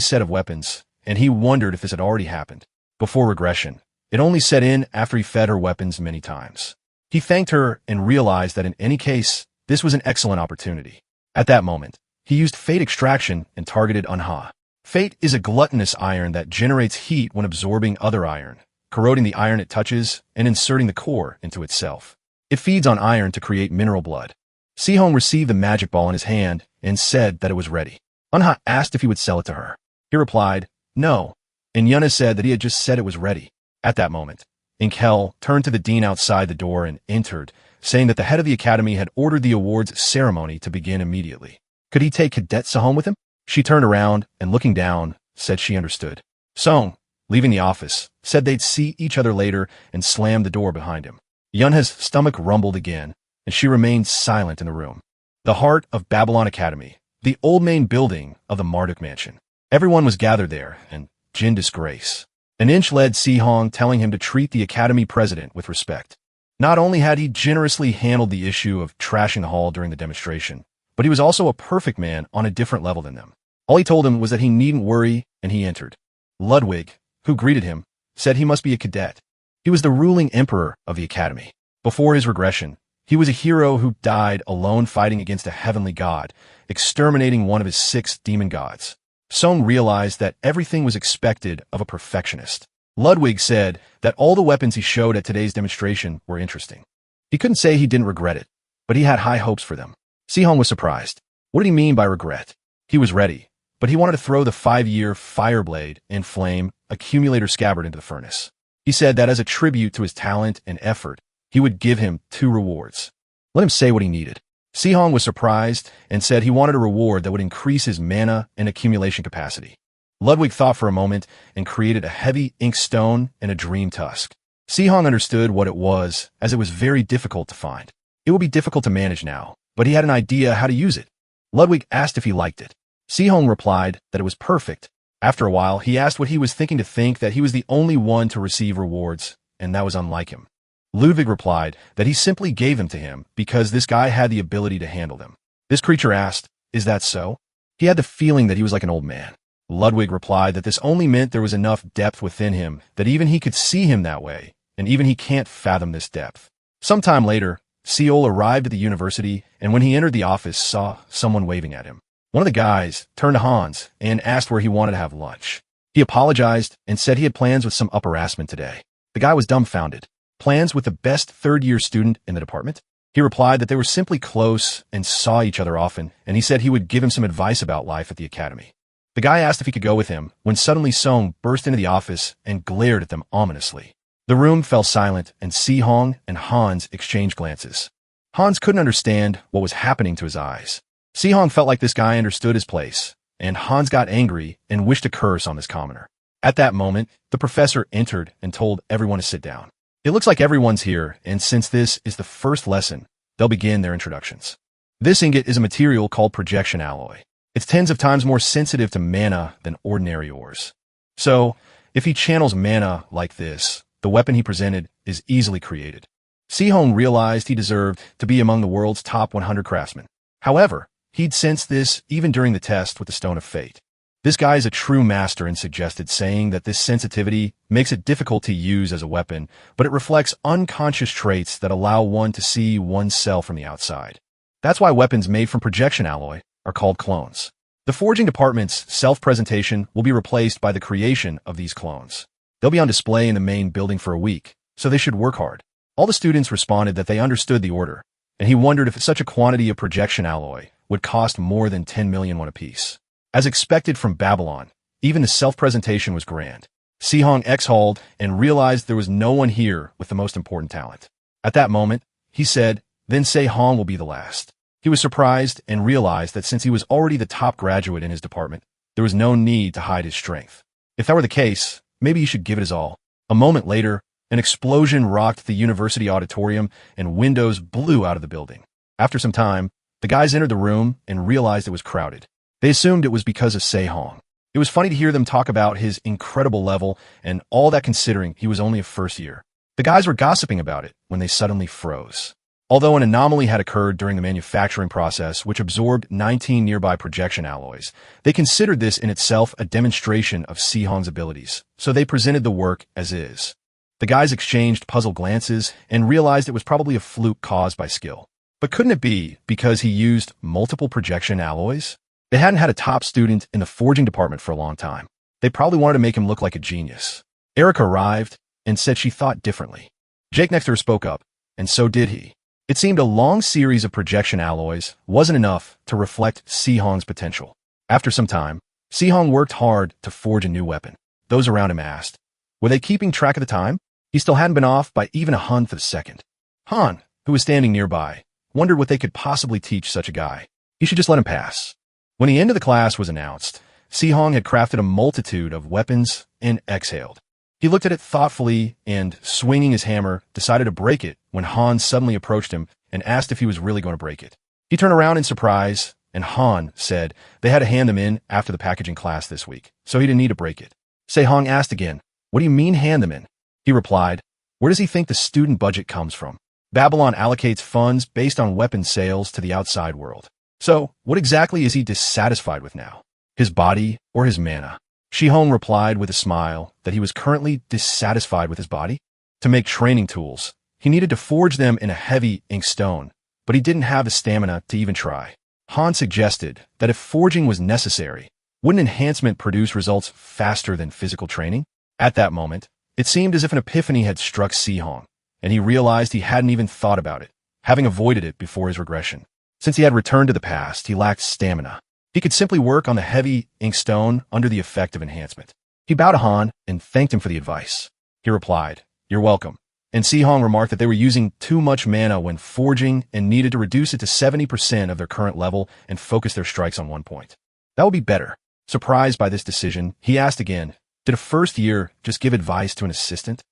set of weapons, and he wondered if this had already happened. Before regression, it only set in after he fed her weapons many times. He thanked her and realized that in any case, this was an excellent opportunity. At that moment, he used Fate Extraction and targeted Unha. Fate is a gluttonous iron that generates heat when absorbing other iron, corroding the iron it touches and inserting the core into itself. It feeds on iron to create mineral blood. Sehong received the magic ball in his hand and said that it was ready. Unha asked if he would sell it to her. He replied, no, and Yuna said that he had just said it was ready. At that moment, Inkel turned to the dean outside the door and entered, saying that the head of the academy had ordered the awards ceremony to begin immediately. Could he take Cadet Sehong with him? She turned around and, looking down, said she understood. Song, leaving the office, said they'd see each other later and slammed the door behind him. Yunha's stomach rumbled again, and she remained silent in the room. The heart of Babylon Academy, the old main building of the Marduk Mansion. Everyone was gathered there, and Jin disgrace. An inch led Sehong, telling him to treat the academy president with respect. Not only had he generously handled the issue of trashing the hall during the demonstration, but he was also a perfect man on a different level than them. All he told him was that he needn't worry, and he entered. Ludwig, who greeted him, said he must be a cadet. He was the ruling emperor of the academy. Before his regression, he was a hero who died alone fighting against a heavenly god, exterminating one of his 6 demon gods. Song realized that everything was expected of a perfectionist. Ludwig said that all the weapons he showed at today's demonstration were interesting. He couldn't say he didn't regret it, but he had high hopes for them. Sehong was surprised. What did he mean by regret? He was ready, but he wanted to throw the 5-year Fireblade and Flame accumulator scabbard into the furnace. He said that as a tribute to his talent and effort, he would give him 2 rewards. Let him say what he needed. Sehong was surprised and said he wanted a reward that would increase his mana and accumulation capacity. Ludwig thought for a moment and created a heavy ink stone and a dream tusk. Sehong understood what it was, as it was very difficult to find. It would be difficult to manage now, but he had an idea how to use it. Ludwig asked if he liked it. Sehong replied that it was perfect. After a while, he asked what he was thinking to think that he was the only one to receive rewards, and that was unlike him. Ludwig replied that he simply gave them to him because this guy had the ability to handle them. This creature asked, is that so? He had the feeling that he was like an old man. Ludwig replied that this only meant there was enough depth within him that even he could see him that way, and even he can't fathom this depth. Sometime later, Seol arrived at the university, and when he entered the office, saw someone waving at him. One of the guys turned to Hans and asked where he wanted to have lunch. He apologized and said he had plans with some upperclassmen today. The guy was dumbfounded. Plans with the best third-year student in the department? He replied that they were simply close and saw each other often, and he said he would give him some advice about life at the academy. The guy asked if he could go with him, when suddenly Song burst into the office and glared at them ominously. The room fell silent, and Sehong and Hans exchanged glances. Hans couldn't understand what was happening to his eyes. Sehong felt like this guy understood his place, and Hans got angry and wished to curse on this commoner. At that moment, the professor entered and told everyone to sit down. It looks like everyone's here, and since this is the first lesson, they'll begin their introductions. This ingot is a material called projection alloy. It's tens of times more sensitive to mana than ordinary ores. So, if he channels mana like this, the weapon he presented is easily created. Sehong realized he deserved to be among the world's top 100 craftsmen. However, he'd sensed this even during the test with the Stone of Fate. This guy is a true master and suggested, saying that this sensitivity makes it difficult to use as a weapon, but it reflects unconscious traits that allow one to see oneself from the outside. That's why weapons made from projection alloy are called clones. The forging department's self-presentation will be replaced by the creation of these clones. They'll be on display in the main building for a week, so they should work hard. All the students responded that they understood the order, and he wondered if such a quantity of projection alloy would cost more than 10 million won apiece. As expected from Babylon, even the self-presentation was grand. Sehong exhaled and realized there was no one here with the most important talent. At that moment, he said, then Sehong will be the last. He was surprised and realized that since he was already the top graduate in his department, there was no need to hide his strength. If that were the case, maybe he should give it his all. A moment later, an explosion rocked the university auditorium and windows blew out of the building. After some time, the guys entered the room and realized it was crowded. They assumed it was because of Sehong. It was funny to hear them talk about his incredible level and all that considering he was only a first year. The guys were gossiping about it when they suddenly froze. Although an anomaly had occurred during the manufacturing process which absorbed 19 nearby projection alloys, they considered this in itself a demonstration of Si-Hong's abilities, so they presented the work as is. The guys exchanged puzzled glances and realized it was probably a fluke caused by skill. But couldn't it be because he used multiple projection alloys? They hadn't had a top student in the forging department for a long time. They probably wanted to make him look like a genius. Erica arrived and said she thought differently. Jake next to her spoke up, and so did he. It seemed a long series of projection alloys wasn't enough to reflect Si-Hong's potential. After some time, Si-Hong worked hard to forge a new weapon. Those around him asked, were they keeping track of the time? He still hadn't been off by even a hundredth of a second. Han, who was standing nearby, wondered what they could possibly teach such a guy. He should just let him pass. When the end of the class was announced, Si-Hong had crafted a multitude of weapons and exhaled. He looked at it thoughtfully and, swinging his hammer, decided to break it when Han suddenly approached him and asked if he was really going to break it. He turned around in surprise, and Han said they had to hand them in after the packaging class this week, so he didn't need to break it. Se-Hong asked again, what do you mean hand them in? He replied, where does he think the student budget comes from? Babylon allocates funds based on weapon sales to the outside world. So, what exactly is he dissatisfied with now? His body or his mana? Si-Hong replied with a smile that he was currently dissatisfied with his body. To make training tools, he needed to forge them in a heavy inkstone, but he didn't have the stamina to even try. Han suggested that if forging was necessary, wouldn't enhancement produce results faster than physical training? At that moment, it seemed as if an epiphany had struck Si-Hong, and he realized he hadn't even thought about it, having avoided it before his regression. Since he had returned to the past, he lacked stamina. He could simply work on the heavy inkstone under the effect of enhancement. He bowed to Han and thanked him for the advice. He replied, you're welcome. And Si-Hong remarked that they were using too much mana when forging and needed to reduce it to 70% of their current level and focus their strikes on one point. That would be better. Surprised by this decision, he asked again, did a first year just give advice to an assistant?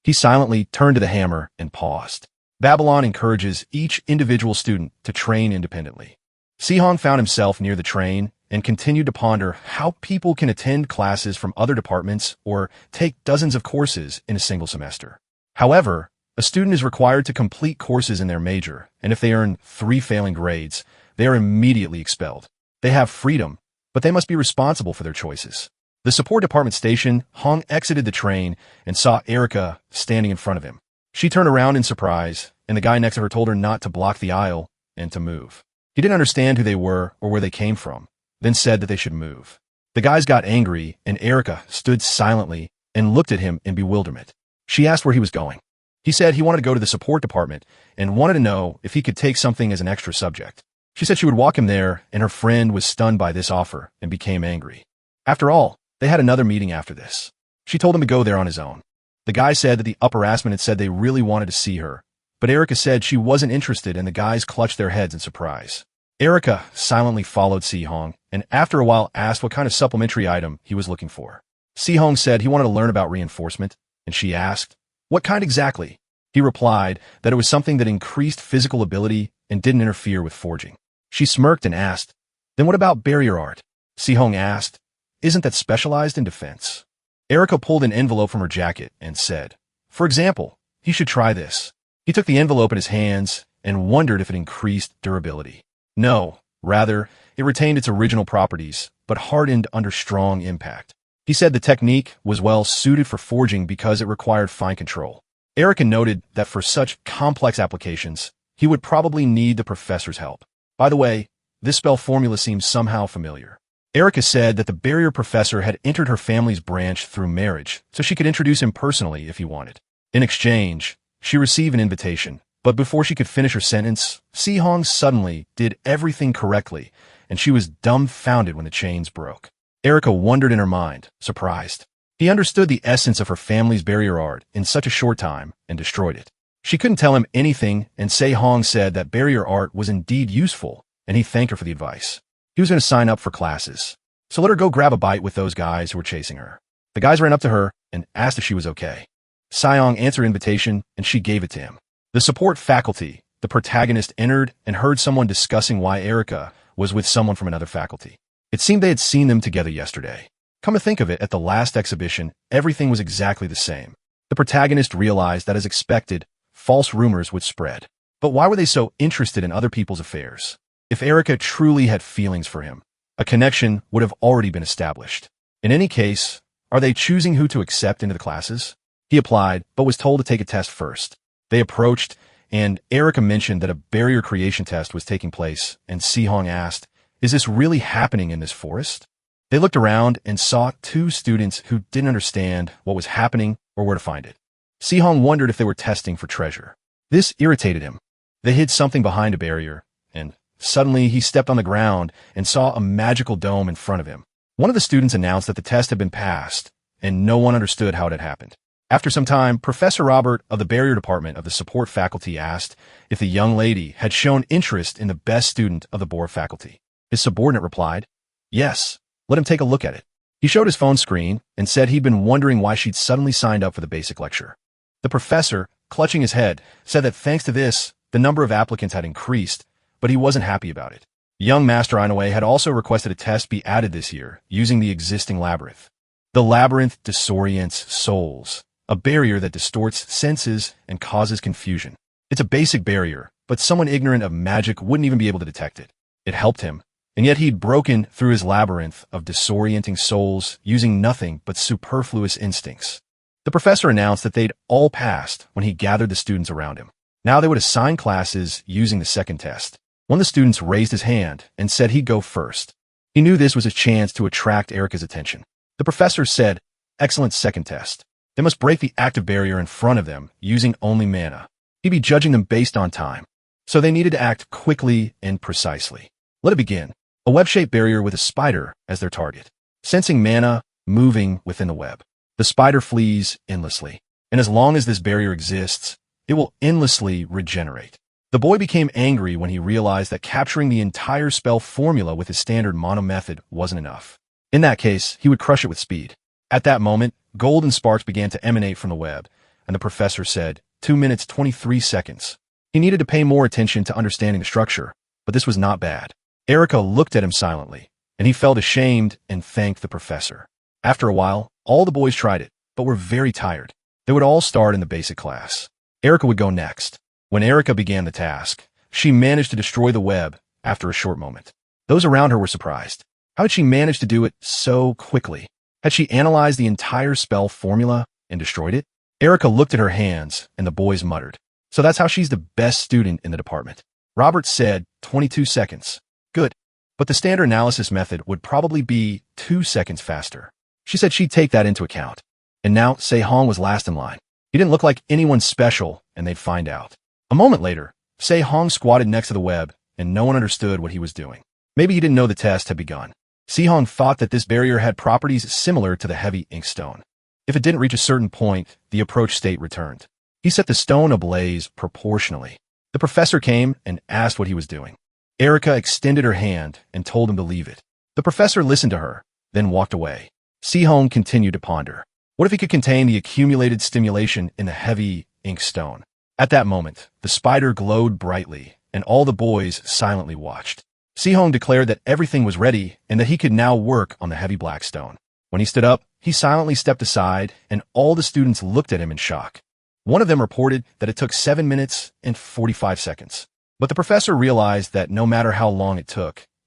He silently turned to the hammer and paused. Babylon encourages each individual student to train independently. Si-Hong found himself near the train and continued to ponder how people can attend classes from other departments or take dozens of courses in a single semester. However, a student is required to complete courses in their major, and if they earn 3 failing grades, they are immediately expelled. They have freedom, but they must be responsible for their choices. The support department station, Hong exited the train and saw Erica standing in front of him. She turned around in surprise, and the guy next to her told her not to block the aisle and to move. He didn't understand who they were or where they came from, then said that they should move. The guys got angry, and Erica stood silently and looked at him in bewilderment. She asked where he was going. He said he wanted to go to the support department and wanted to know if he could take something as an extra subject. She said she would walk him there, and her friend was stunned by this offer and became angry. After all, they had another meeting after this. She told him to go there on his own. The guy said that the upperclassmen had said they really wanted to see her, but Erica said she wasn't interested, and the guys clutched their heads in surprise. Erica silently followed Si-Hong, and after a while asked what kind of supplementary item he was looking for. Si-Hong said he wanted to learn about reinforcement, and she asked, what kind exactly? He replied that it was something that increased physical ability and didn't interfere with forging. She smirked and asked, then what about barrier art? Si-Hong asked, isn't that specialized in defense? Erica pulled an envelope from her jacket and said, for example, he should try this. He took the envelope in his hands and wondered if it increased durability. No, rather, it retained its original properties, but hardened under strong impact. He said the technique was well suited for forging because it required fine control. Erica noted that for such complex applications, he would probably need the professor's help. By the way, this spell formula seems somehow familiar. Erica said that the barrier professor had entered her family's branch through marriage, so she could introduce him personally if he wanted. In exchange, she received an invitation, but before she could finish her sentence, Si-Hong suddenly did everything correctly, and she was dumbfounded when the chains broke. Erica wondered in her mind, surprised. He understood the essence of her family's barrier art in such a short time and destroyed it. She couldn't tell him anything, and Si-Hong said that barrier art was indeed useful, and he thanked her for the advice. He was going to sign up for classes, so let her go grab a bite with those guys who were chasing her. The guys ran up to her and asked if she was okay. Si-Hong answered her invitation, and she gave it to him. The support faculty, the protagonist, entered and heard someone discussing why Erica was with someone from another faculty. It seemed they had seen them together yesterday. Come to think of it, at the last exhibition, everything was exactly the same. The protagonist realized that, as expected, false rumors would spread. But why were they so interested in other people's affairs? If Erica truly had feelings for him, a connection would have already been established. In any case, are they choosing who to accept into the classes? He applied, but was told to take a test first. They approached, and Erica mentioned that a barrier creation test was taking place, and Si-hong asked, "Is this really happening in this forest?" They looked around and saw two students who didn't understand what was happening or where to find it. Si-hong wondered if they were testing for treasure. This irritated him. They hid something behind a barrier, and suddenly he stepped on the ground and saw a magical dome in front of him. One of the students announced that the test had been passed, and no one understood how it had happened. After some time, Professor Robert of the Barrier Department of the support faculty asked if the young lady had shown interest in the best student of the Bohr faculty. His subordinate replied, "Yes, let him take a look at it." He showed his phone screen and said he'd been wondering why she'd suddenly signed up for the basic lecture. The professor, clutching his head, said that thanks to this, the number of applicants had increased, but he wasn't happy about it. Young Master Inoue had also requested a test be added this year using the existing labyrinth. The labyrinth disorients souls, a barrier that distorts senses and causes confusion. It's a basic barrier, but someone ignorant of magic wouldn't even be able to detect it. It helped him, and yet he'd broken through his labyrinth of disorienting souls using nothing but superfluous instincts. The professor announced that they'd all passed when he gathered the students around him. Now they would assign classes using the second test. One of the students raised his hand and said he'd go first. He knew this was a chance to attract Erica's attention. The professor said, "Excellent second test. They must break the active barrier in front of them using only mana. He'd be judging them based on time, so they needed to act quickly and precisely. Let it begin. A web-shaped barrier with a spider as their target. Sensing mana moving within the web. The spider flees endlessly, and as long as this barrier exists, it will endlessly regenerate." The boy became angry when he realized that capturing the entire spell formula with his standard mono method wasn't enough. In that case, he would crush it with speed. At that moment, golden sparks began to emanate from the web, and the professor said, 2 minutes 23 seconds. He needed to pay more attention to understanding the structure, but this was not bad. Erica looked at him silently, and he felt ashamed and thanked the professor. After a while, all the boys tried it, but were very tired. They would all start in the basic class. Erica would go next. When Erica began the task, she managed to destroy the web after a short moment. Those around her were surprised. How had she managed to do it so quickly? Had she analyzed the entire spell formula and destroyed it? Erica looked at her hands, and the boys muttered, "So that's how she's the best student in the department." Robert said, 22 seconds. Good. But the standard analysis method would probably be 2 seconds faster. She said she'd take that into account. And now, Se-hong was last in line. He didn't look like anyone special, and they'd find out. A moment later, Se-hong squatted next to the web, and no one understood what he was doing. Maybe he didn't know the test had begun. Si-hong thought that this barrier had properties similar to the heavy inkstone. If it didn't reach a certain point, the approach state returned. He set the stone ablaze proportionally. The professor came and asked what he was doing. Erica extended her hand and told him to leave it. The professor listened to her, then walked away. Si-hong continued to ponder. What if he could contain the accumulated stimulation in the heavy inkstone? At that moment, the spider glowed brightly, and all the boys silently watched. Si-hong declared that everything was ready and that he could now work on the heavy black stone. When he stood up, he silently stepped aside, and all the students looked at him in shock. One of them reported that it took 7 minutes and 45 seconds. But the professor realized that no matter how long it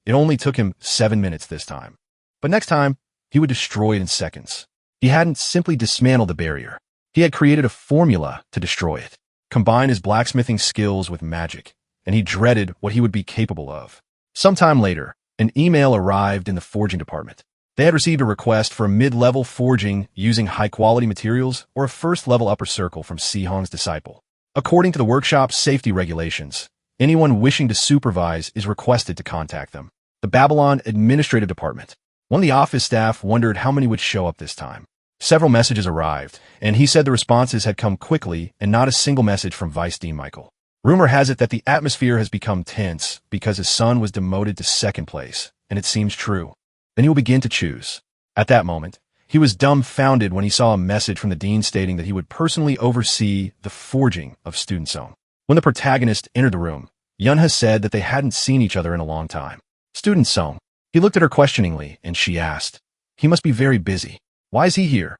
only took him 7 minutes this time. But next time, he would destroy it in seconds. He hadn't simply dismantled the barrier. He had created a formula to destroy it. Combined his blacksmithing skills with magic, and he dreaded what he would be capable of. Sometime later, an email arrived in the forging department. They had received a request for a mid-level forging using high-quality materials or a first-level upper circle from Si-hong's disciple. According to the workshop's safety regulations, anyone wishing to supervise is requested to contact them. The Babylon Administrative Department. One of the office staff wondered how many would show up this time. Several messages arrived, and he said the responses had come quickly and not a single message from Vice Dean Michael. Rumor has it that the atmosphere has become tense because his son was demoted to second place, and it seems true. Then he will begin to choose. At that moment, he was dumbfounded when he saw a message from the dean stating that he would personally oversee the forging of Student Zone. When the protagonist entered the room, Yunha said that they hadn't seen each other in a long time. Student Zone. He looked at her questioningly, and she asked. He must be very busy. Why is he here?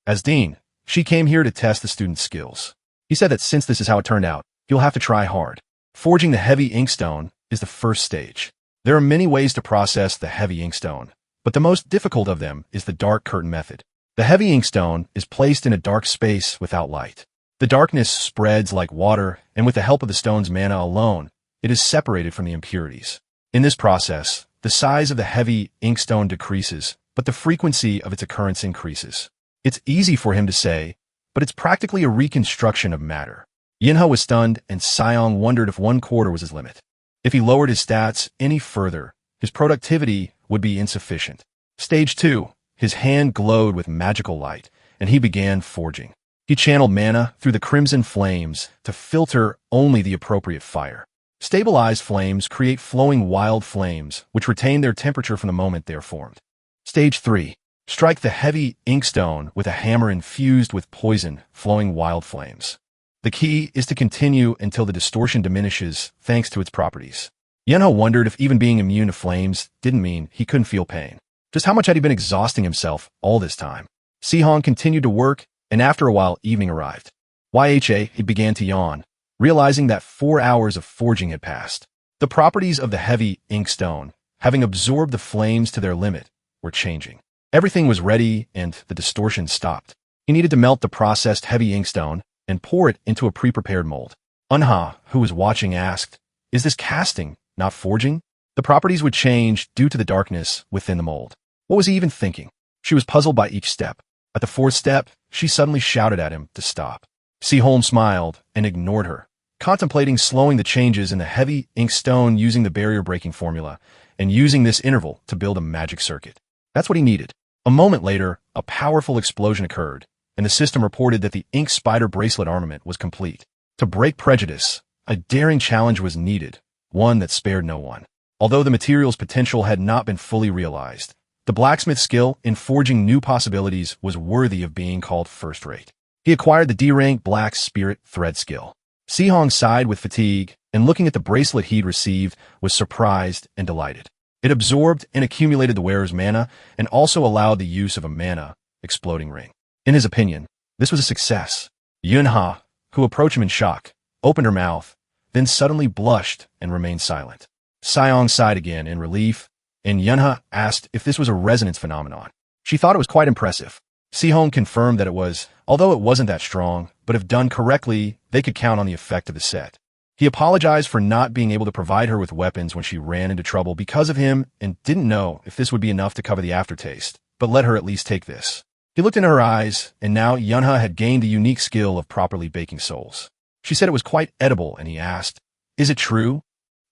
As dean, she came here to test the student's skills. He said that since this is how it turned out, you'll have to try hard. Forging the heavy inkstone is the first stage. There are many ways to process the heavy inkstone, but the most difficult of them is the dark curtain method. The heavy inkstone is placed in a dark space without light. The darkness spreads like water, and with the help of the stone's mana alone, it is separated from the impurities. In this process, the size of the heavy inkstone decreases, but the frequency of its occurrence increases. It's easy for him to say, but it's practically a reconstruction of matter. Yinhe was stunned, and Seong wondered if 1/4 was his limit. If he lowered his stats any further, his productivity would be insufficient. Stage 2. His hand glowed with magical light, and he began forging. He channeled mana through the crimson flames to filter only the appropriate fire. Stabilized flames create flowing wild flames, which retain their temperature from the moment they are formed. Stage 3. Strike the heavy inkstone with a hammer infused with poison, flowing wild flames. The key is to continue until the distortion diminishes thanks to its properties. Yinhe wondered if even being immune to flames didn't mean he couldn't feel pain. Just how much had he been exhausting himself all this time? Sehong continued to work, and after a while evening arrived. He began to yawn, realizing that 4 hours of forging had passed. The properties of the heavy inkstone, having absorbed the flames to their limit, were changing. Everything was ready, and the distortion stopped. He needed to melt the processed heavy inkstone and pour it into a pre-prepared mold. Unha, who was watching, asked, "Is this casting, not forging?" The properties would change due to the darkness within the mold. What was he even thinking? She was puzzled by each step. At the 4th step, she suddenly shouted at him to stop. Sehong smiled and ignored her, contemplating slowing the changes in the heavy inkstone using the barrier-breaking formula and using this interval to build a magic circuit. That's what he needed. A moment later, a powerful explosion occurred, and the system reported that the ink spider bracelet armament was complete. To break prejudice, a daring challenge was needed, one that spared no one. Although the material's potential had not been fully realized, the blacksmith's skill in forging new possibilities was worthy of being called first-rate. He acquired the D-rank Black Spirit Thread skill. Sehong sighed with fatigue, and looking at the bracelet he'd received, was surprised and delighted. It absorbed and accumulated the wearer's mana, and also allowed the use of a mana exploding ring. In his opinion, this was a success. Yunha, who approached him in shock, opened her mouth, then suddenly blushed and remained silent. Seong sighed again in relief, and Yunha asked if this was a resonance phenomenon. She thought it was quite impressive. Sehong confirmed that it was, although it wasn't that strong, but if done correctly, they could count on the effect of the set. He apologized for not being able to provide her with weapons when she ran into trouble because of him and didn't know if this would be enough to cover the aftertaste, but let her at least take this. He looked into her eyes, and now Yunha had gained the unique skill of properly baking souls. She said it was quite edible, and he asked, "Is it true?"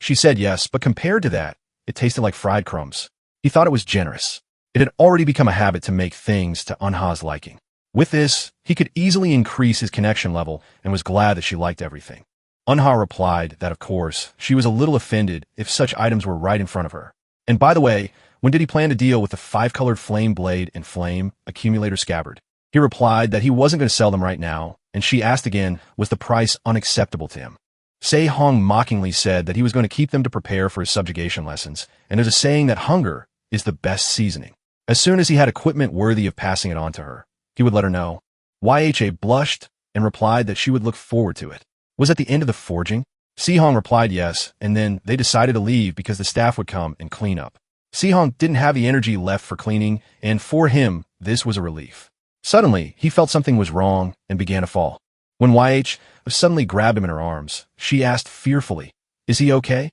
She said yes, but compared to that, it tasted like fried crumbs. He thought it was generous. It had already become a habit to make things to Unha's liking. With this, he could easily increase his connection level and was glad that she liked everything. Unha replied that, of course, she was a little offended if such items were right in front of her. And by the way, when did he plan to deal with the 5-colored flame blade and flame accumulator scabbard? He replied that he wasn't going to sell them right now, and she asked again, was the price unacceptable to him? Sehong mockingly said that he was going to keep them to prepare for his subjugation lessons, and there's a saying that hunger is the best seasoning. As soon as he had equipment worthy of passing it on to her, he would let her know. Yha blushed and replied that she would look forward to it. Was at the end of the forging? Sehong replied yes, and then they decided to leave because the staff would come and clean up. Sehong didn't have the energy left for cleaning, and for him, this was a relief. Suddenly, he felt something was wrong and began to fall. When YH suddenly grabbed him in her arms, she asked fearfully, "Is he okay?"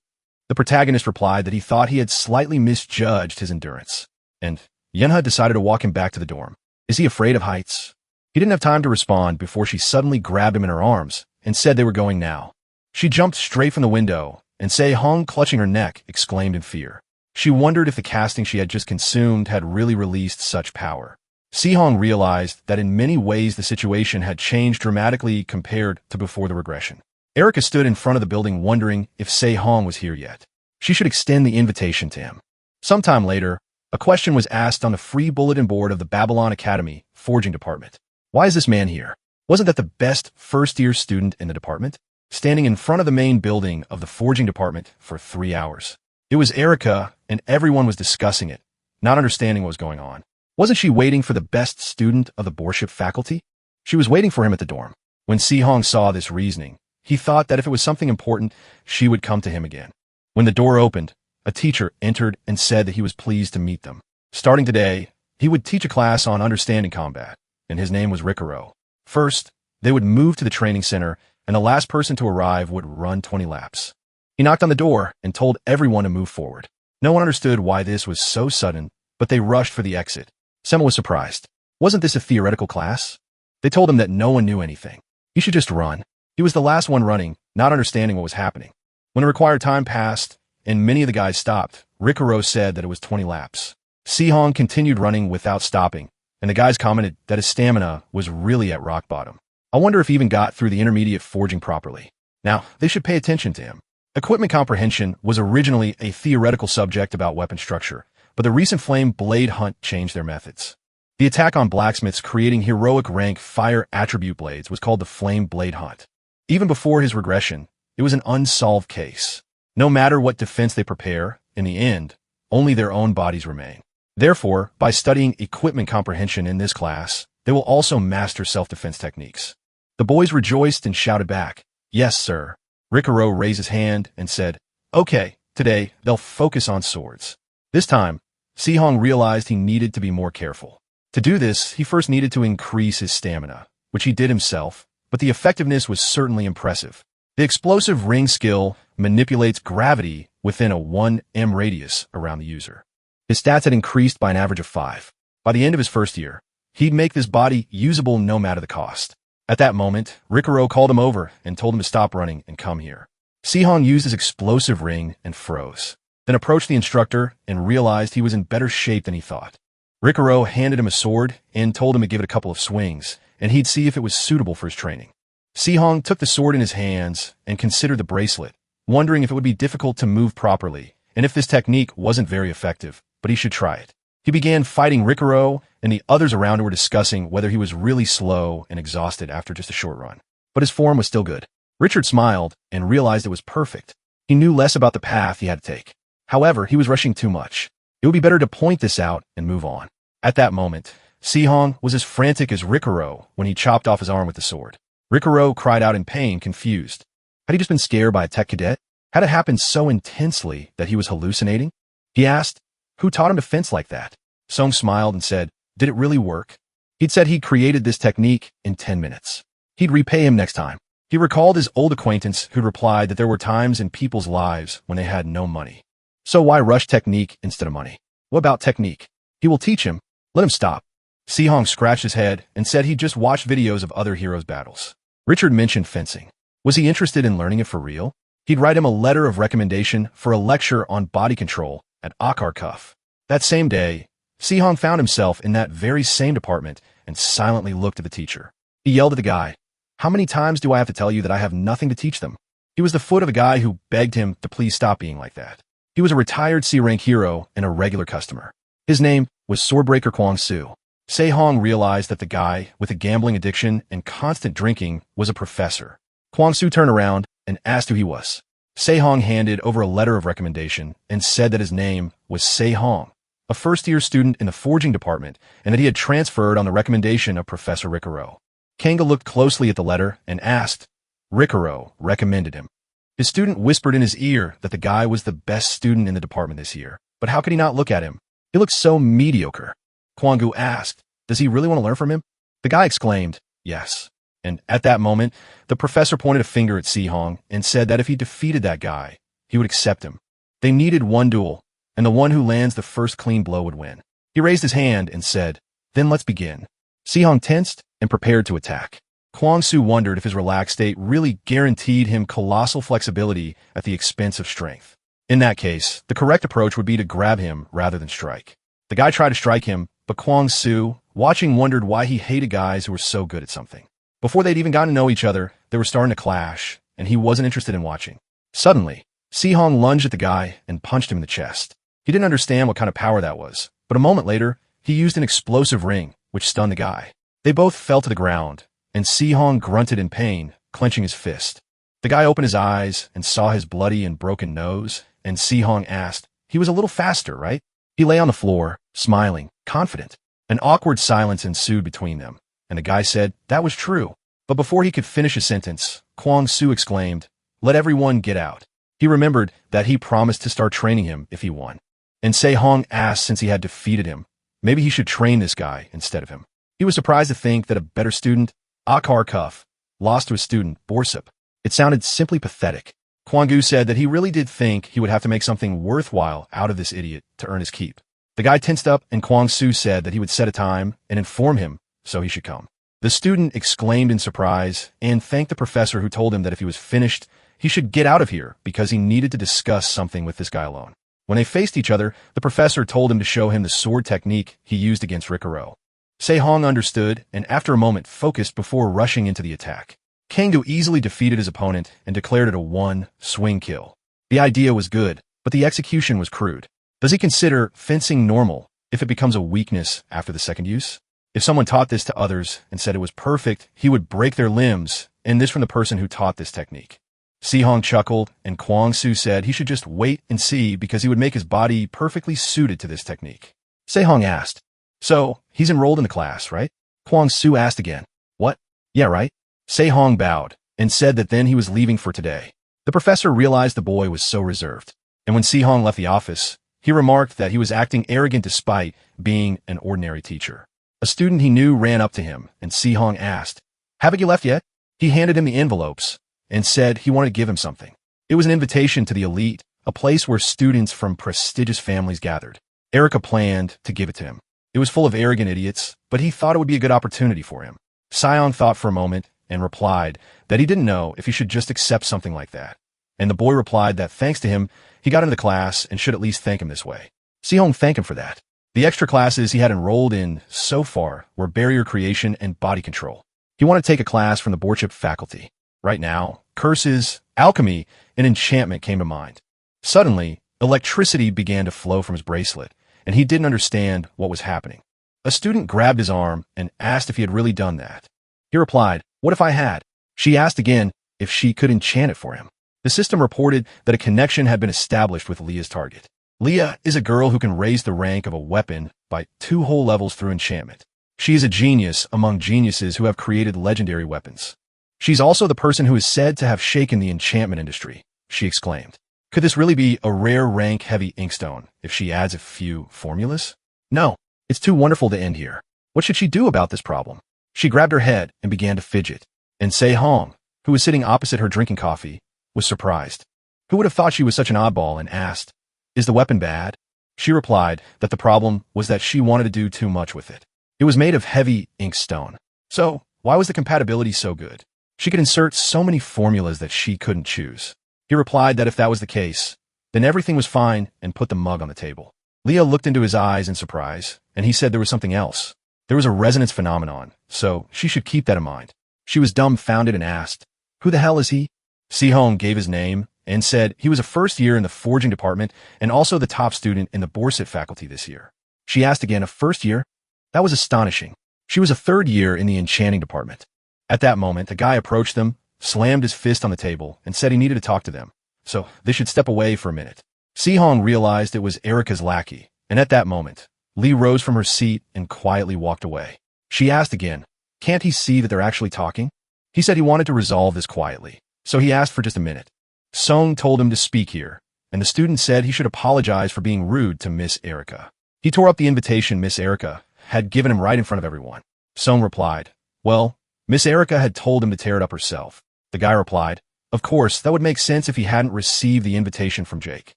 The protagonist replied that he thought he had slightly misjudged his endurance, and Yunha decided to walk him back to the dorm. "Is he afraid of heights?" He didn't have time to respond before she suddenly grabbed him in her arms and said they were going now. She jumped straight from the window, and Sehong, clutching her neck, exclaimed in fear. She wondered if the casting she had just consumed had really released such power. Sehong realized that in many ways the situation had changed dramatically compared to before the regression. Erica stood in front of the building wondering if Sehong was here yet. She should extend the invitation to him. Sometime later, a question was asked on the free bulletin board of the Manhwa Academy Forging Department. Why is this man here? Wasn't that the best first-year student in the department? Standing in front of the main building of the forging department for 3 hours. It was Erica, and everyone was discussing it, not understanding what was going on. Wasn't she waiting for the best student of the Borship faculty? She was waiting for him at the dorm. When Si-hong saw this reasoning, he thought that if it was something important, she would come to him again. When the door opened, a teacher entered and said that he was pleased to meet them. Starting today, he would teach a class on understanding combat, and his name was Rikuro. First, they would move to the training center, and the last person to arrive would run 20 laps. He knocked on the door and told everyone to move forward. No one understood why this was so sudden, but they rushed for the exit. Sema was surprised. Wasn't this a theoretical class? They told him that no one knew anything. He should just run. He was the last one running, not understanding what was happening. When the required time passed, and many of the guys stopped, Rikuro said that it was 20 laps. Si-hong continued running without stopping, and the guys commented that his stamina was really at rock bottom. I wonder if he even got through the intermediate forging properly. Now, they should pay attention to him. Equipment comprehension was originally a theoretical subject about weapon structure, but the recent flame blade hunt changed their methods. The attack on blacksmiths creating heroic rank fire attribute blades was called the flame blade hunt. Even before his regression, it was an unsolved case. No matter what defense they prepare, in the end, only their own bodies remain. Therefore, by studying equipment comprehension in this class, they will also master self-defense techniques. The boys rejoiced and shouted back, "Yes, sir." Rikuro raised his hand and said, "Okay, today they'll focus on swords." This time, Si-hong realized he needed to be more careful. To do this, he first needed to increase his stamina, which he did himself, but the effectiveness was certainly impressive. The explosive ring skill manipulates gravity within a 1 m radius around the user. His stats had increased by an average of 5. By the end of his first year, he'd make this body usable no matter the cost. At that moment, Rikuro called him over and told him to stop running and come here. Si-hong used his explosive ring and froze, then approached the instructor and realized he was in better shape than he thought. Rikuro handed him a sword and told him to give it a couple of swings, and he'd see if it was suitable for his training. Si-hong took the sword in his hands and considered the bracelet, wondering if it would be difficult to move properly, and if this technique wasn't very effective, but he should try it. He began fighting Rikuro, and the others around him were discussing whether he was really slow and exhausted after just a short run. But his form was still good. Richard smiled and realized it was perfect. He knew less about the path he had to take. However, he was rushing too much. It would be better to point this out and move on. At that moment, Si-hong was as frantic as Rikuro when he chopped off his arm with the sword. Rikuro cried out in pain, confused. Had he just been scared by a tech cadet? Had it happened so intensely that he was hallucinating? He asked, "Who taught him to fence like that?" Song smiled and said, "Did it really work?" He'd said he created this technique in 10 minutes. He'd repay him next time. He recalled his old acquaintance who'd replied that there were times in people's lives when they had no money. So why rush technique instead of money? What about technique? He will teach him. Let him stop. Si-hong scratched his head and said he'd just watched videos of other heroes' battles. Richard mentioned fencing. Was he interested in learning it for real? He'd write him a letter of recommendation for a lecture on body control at Akarkuf. That same day, Si-hong found himself in that very same department and silently looked at the teacher. He yelled at the guy, "How many times do I have to tell you that I have nothing to teach them?" He was the foot of a guy who begged him to please stop being like that. He was a retired C-rank hero and a regular customer. His name was Swordbreaker Kwang-soo. Se-hong realized that the guy with a gambling addiction and constant drinking was a professor. Kwang-soo turned around and asked who he was. Se-hong handed over a letter of recommendation and said that his name was Se-hong, a first-year student in the forging department, and that he had transferred on the recommendation of Professor Rikuro. Kanga looked closely at the letter and asked, "Rikuro recommended him." His student whispered in his ear that the guy was the best student in the department this year, but how could he not look at him? He looked so mediocre. Kwang-gu asked, "Does he really want to learn from him?" The guy exclaimed, "Yes." And at that moment, the professor pointed a finger at Si-hong and said that if he defeated that guy, he would accept him. They needed one duel, and the one who lands the first clean blow would win. He raised his hand and said, "Then let's begin." Si-hong tensed and prepared to attack. Kwang-soo wondered if his relaxed state really guaranteed him colossal flexibility at the expense of strength. In that case, the correct approach would be to grab him rather than strike. The guy tried to strike him, but Kwang-soo, watching, wondered why he hated guys who were so good at something. Before they'd even gotten to know each other, they were starting to clash, and he wasn't interested in watching. Suddenly, Si-hong lunged at the guy and punched him in the chest. He didn't understand what kind of power that was, but a moment later, he used an explosive ring, which stunned the guy. They both fell to the ground, and Si-hong grunted in pain, clenching his fist. The guy opened his eyes and saw his bloody and broken nose, and Si-hong asked, "He was a little faster, right?" He lay on the floor, smiling, confident. An awkward silence ensued between them, and the guy said that was true. But before he could finish a sentence, Kwang Su exclaimed, "Let everyone get out." He remembered that he promised to start training him if he won. And Se-hong asked, since he had defeated him, maybe he should train this guy instead of him. He was surprised to think that a better student, Akar Kuf, lost to a student, Borsip. It sounded simply pathetic. Kwang-gu said that he really did think he would have to make something worthwhile out of this idiot to earn his keep. The guy tensed up, and Kwang-su said that he would set a time and inform him so he should come. The student exclaimed in surprise and thanked the professor, who told him that if he was finished, he should get out of here because he needed to discuss something with this guy alone. When they faced each other, the professor told him to show him the sword technique he used against Rikaro. Se-hong understood, and after a moment focused before rushing into the attack. Kang-gu easily defeated his opponent and declared it a one-swing kill. The idea was good, but the execution was crude. Does he consider fencing normal if it becomes a weakness after the second use? If someone taught this to others and said it was perfect, he would break their limbs, and this from the person who taught this technique. Se-hong chuckled, and Kwang-su said he should just wait and see because he would make his body perfectly suited to this technique. Se-hong asked, "So, he's enrolled in the class, right?" Kwang-su asked again, "What? Yeah, right?" Se-hong bowed and said that then he was leaving for today. The professor realized the boy was so reserved, and when Se-hong left the office, he remarked that he was acting arrogant despite being an ordinary teacher. A student he knew ran up to him, and Se-hong asked, "Haven't you left yet?" He handed him the envelopes and said he wanted to give him something. It was an invitation to the elite, a place where students from prestigious families gathered. Erica planned to give it to him. It was full of arrogant idiots, but he thought it would be a good opportunity for him. Sion thought for a moment and replied that he didn't know if he should just accept something like that. And the boy replied that thanks to him, he got into the class and should at least thank him this way. Se-hong thanked him for that. The extra classes he had enrolled in so far were barrier creation and body control. He wanted to take a class from the Borchip faculty. Right now, curses, alchemy, and enchantment came to mind. Suddenly, electricity began to flow from his bracelet, and he didn't understand what was happening. A student grabbed his arm and asked if he had really done that. He replied, "What if I had?" She asked again if she could enchant it for him. The system reported that a connection had been established with Leah's target. Leah is a girl who can raise the rank of a weapon by 2 whole levels through enchantment. She is a genius among geniuses who have created legendary weapons. She's also the person who is said to have shaken the enchantment industry, she exclaimed. Could this really be a rare rank-heavy inkstone if she adds a few formulas? No, it's too wonderful to end here. What should she do about this problem? She grabbed her head and began to fidget. And Se-hong, who was sitting opposite her drinking coffee, was surprised. Who would have thought she was such an oddball, and asked, "Is the weapon bad?" She replied that the problem was that she wanted to do too much with it. It was made of heavy inkstone. So, why was the compatibility so good? She could insert so many formulas that she couldn't choose. He replied that if that was the case, then everything was fine, and put the mug on the table. Leah looked into his eyes in surprise, and he said there was something else. There was a resonance phenomenon, so she should keep that in mind. She was dumbfounded and asked, "Who the hell is he?" Se-hong gave his name and said he was a first year in the forging department and also the top student in the Borsit faculty this year. She asked again, "A first year?" That was astonishing. She was a third year in the enchanting department. At that moment, a guy approached them, slammed his fist on the table, and said he needed to talk to them, so they should step away for a minute. Se-hong realized it was Erica's lackey, and at that moment, Lee rose from her seat and quietly walked away. She asked again, "Can't he see that they're actually talking?" He said he wanted to resolve this quietly, so he asked for just a minute. Song told him to speak here, and the student said he should apologize for being rude to Miss Erica. He tore up the invitation Miss Erica had given him right in front of everyone. Song replied, "Well, Miss Erica had told him to tear it up herself." The guy replied, "Of course, that would make sense if he hadn't received the invitation from Jake."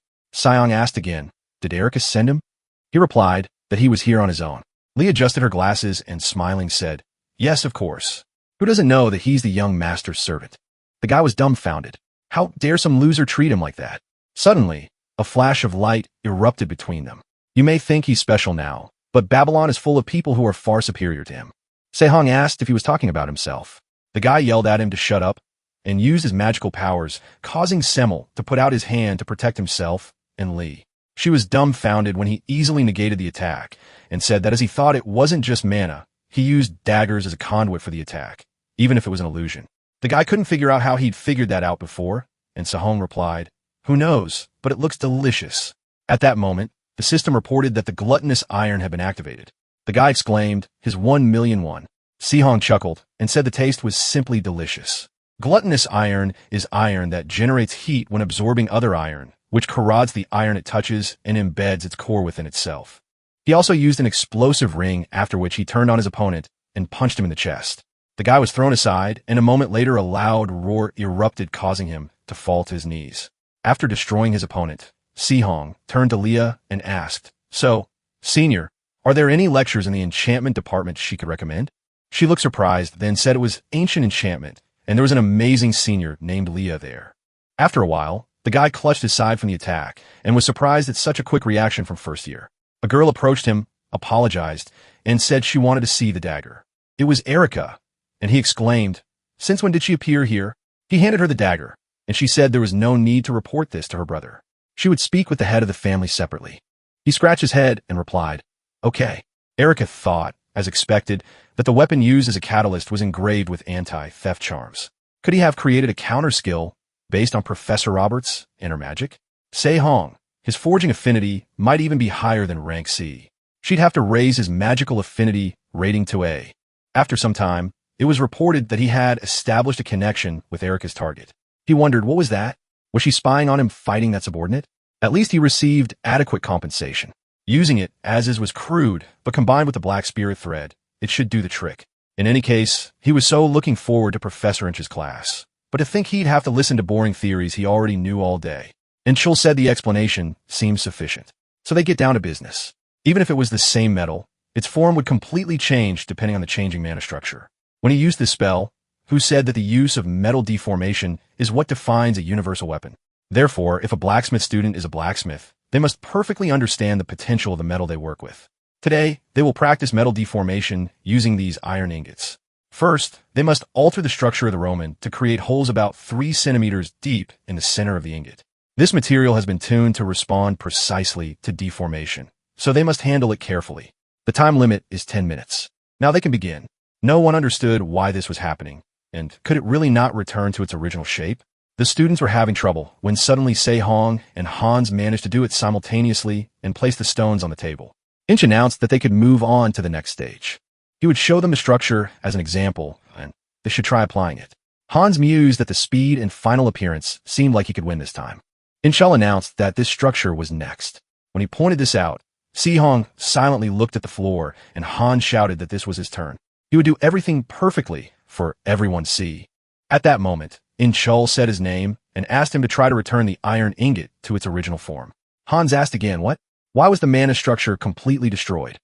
Seong asked again, "Did Erica send him?" He replied that he was here on his own. Lee adjusted her glasses and smiling said, "Yes, of course. Who doesn't know that he's the young master's servant?" The guy was dumbfounded. How dare some loser treat him like that? Suddenly, a flash of light erupted between them. You may think he's special now, but Babylon is full of people who are far superior to him. Se-hong asked if he was talking about himself. The guy yelled at him to shut up and used his magical powers, causing Semmel to put out his hand to protect himself and Lee. She was dumbfounded when he easily negated the attack and said that as he thought it wasn't just mana, he used daggers as a conduit for the attack, even if it was an illusion. The guy couldn't figure out how he'd figured that out before, and Se-hong replied, "Who knows, but it looks delicious." At that moment, the system reported that the gluttonous iron had been activated. The guy exclaimed, his 1,000,001. Si-Hong chuckled and said the taste was simply delicious. Gluttonous iron is iron that generates heat when absorbing other iron, which corrodes the iron it touches and embeds its core within itself. He also used an explosive ring, after which he turned on his opponent and punched him in the chest. The guy was thrown aside, and a moment later a loud roar erupted, causing him to fall to his knees. After destroying his opponent, Si-Hong turned to Leah and asked, "So, Senior, are there any lectures in the enchantment department she could recommend?" She looked surprised, then said it was ancient enchantment, and there was an amazing senior named Leah there. After a while, the guy clutched aside from the attack and was surprised at such a quick reaction from first year. A girl approached him, apologized, and said she wanted to see the dagger. It was Erica, and he exclaimed, "Since when did she appear here?" He handed her the dagger, and she said there was no need to report this to her brother. She would speak with the head of the family separately. He scratched his head and replied, "Okay." Erica thought, as expected, that the weapon used as a catalyst was engraved with anti-theft charms. Could he have created a counter-skill based on Professor Roberts' inner magic? Si-Hong, his forging affinity might even be higher than rank C. She'd have to raise his magical affinity rating to A. After some time, it was reported that he had established a connection with Erica's target. He wondered, what was that? Was she spying on him fighting that subordinate? At least he received adequate compensation. Using it, as is, was crude, but combined with the Black Spirit thread, it should do the trick. In any case, he was so looking forward to Professor Inch's class. But to think he'd have to listen to boring theories he already knew all day. And Chul said the explanation seemed sufficient. So they get down to business. Even if it was the same metal, its form would completely change depending on the changing mana structure. When he used this spell, Hu said that the use of metal deformation is what defines a universal weapon. Therefore, if a blacksmith student is a blacksmith, they must perfectly understand the potential of the metal they work with. Today, they will practice metal deformation using these iron ingots. First, they must alter the structure of the Roman to create holes about 3 centimeters deep in the center of the ingot. This material has been tuned to respond precisely to deformation, so they must handle it carefully. The time limit is 10 minutes. Now they can begin. No one understood why this was happening, and could it really not return to its original shape? The students were having trouble when suddenly Si-Hong and Hans managed to do it simultaneously and place the stones on the table. Inch announced that they could move on to the next stage. He would show them the structure as an example, and they should try applying it. Hans mused that the speed and final appearance seemed like he could win this time. Inchal announced that this structure was next. When he pointed this out, Si-Hong silently looked at the floor, and Hans shouted that this was his turn. He would do everything perfectly for everyone to see. At that moment, Inchal said his name and asked him to try to return the iron ingot to its original form. Hans asked again, what? Why was the mana structure completely destroyed?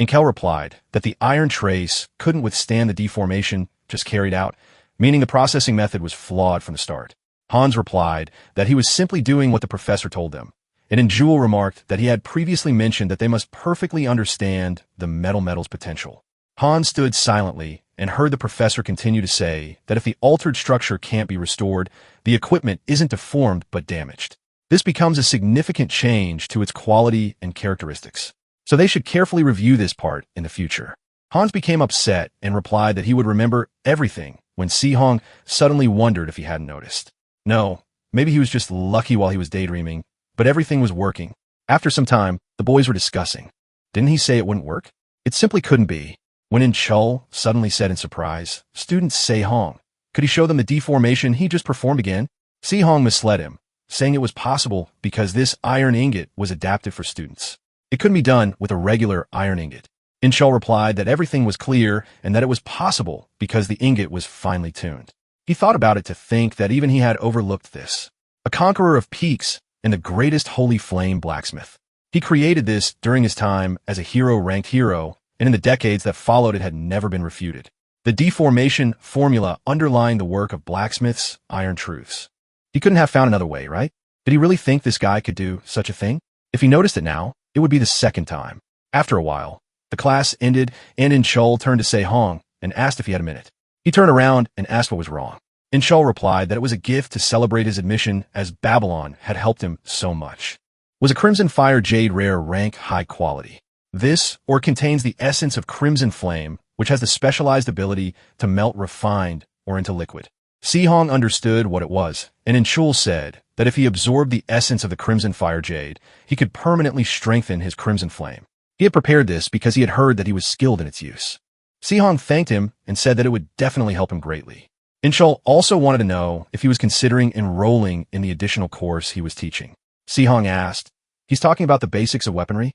Inkel replied that the iron trace couldn't withstand the deformation just carried out, meaning the processing method was flawed from the start. Hans replied that he was simply doing what the professor told them, and Injul remarked that he had previously mentioned that they must perfectly understand the metal's potential. Hans stood silently and heard the professor continue to say that if the altered structure can't be restored, the equipment isn't deformed but damaged. This becomes a significant change to its quality and characteristics. So they should carefully review this part in the future. Hans became upset and replied that he would remember everything when Si-Hong suddenly wondered if he hadn't noticed. No, maybe he was just lucky while he was daydreaming, but everything was working. After some time, the boys were discussing. Didn't he say it wouldn't work? It simply couldn't be. When Inchul suddenly said in surprise, "Students, Si-Hong, could he show them the deformation he just performed again?" Si-Hong misled him, saying it was possible because this iron ingot was adapted for students. It couldn't be done with a regular iron ingot. Inchul replied that everything was clear and that it was possible because the ingot was finely tuned. He thought about it to think that even he had overlooked this. A conqueror of peaks and the greatest holy flame blacksmith. He created this during his time as a hero-ranked hero, and in the decades that followed it had never been refuted. The deformation formula underlying the work of blacksmiths' iron truths. He couldn't have found another way, right? Did he really think this guy could do such a thing? If he noticed it now, it would be the second time. After a while, the class ended, and Inchul turned to Si-Hong and asked if he had a minute. He turned around and asked what was wrong. Inchul replied that it was a gift to celebrate his admission as Babylon had helped him so much. Was a Crimson Fire Jade rare rank high quality? This, or contains the essence of Crimson Flame, which has the specialized ability to melt refined or into liquid. Si-Hong understood what it was, and Inchul said that if he absorbed the essence of the Crimson Fire Jade, he could permanently strengthen his Crimson Flame. He had prepared this because he had heard that he was skilled in its use. Sihong thanked him and said that it would definitely help him greatly. Inchul also wanted to know if he was considering enrolling in the additional course he was teaching. Sihong asked, "He's talking about the basics of weaponry?"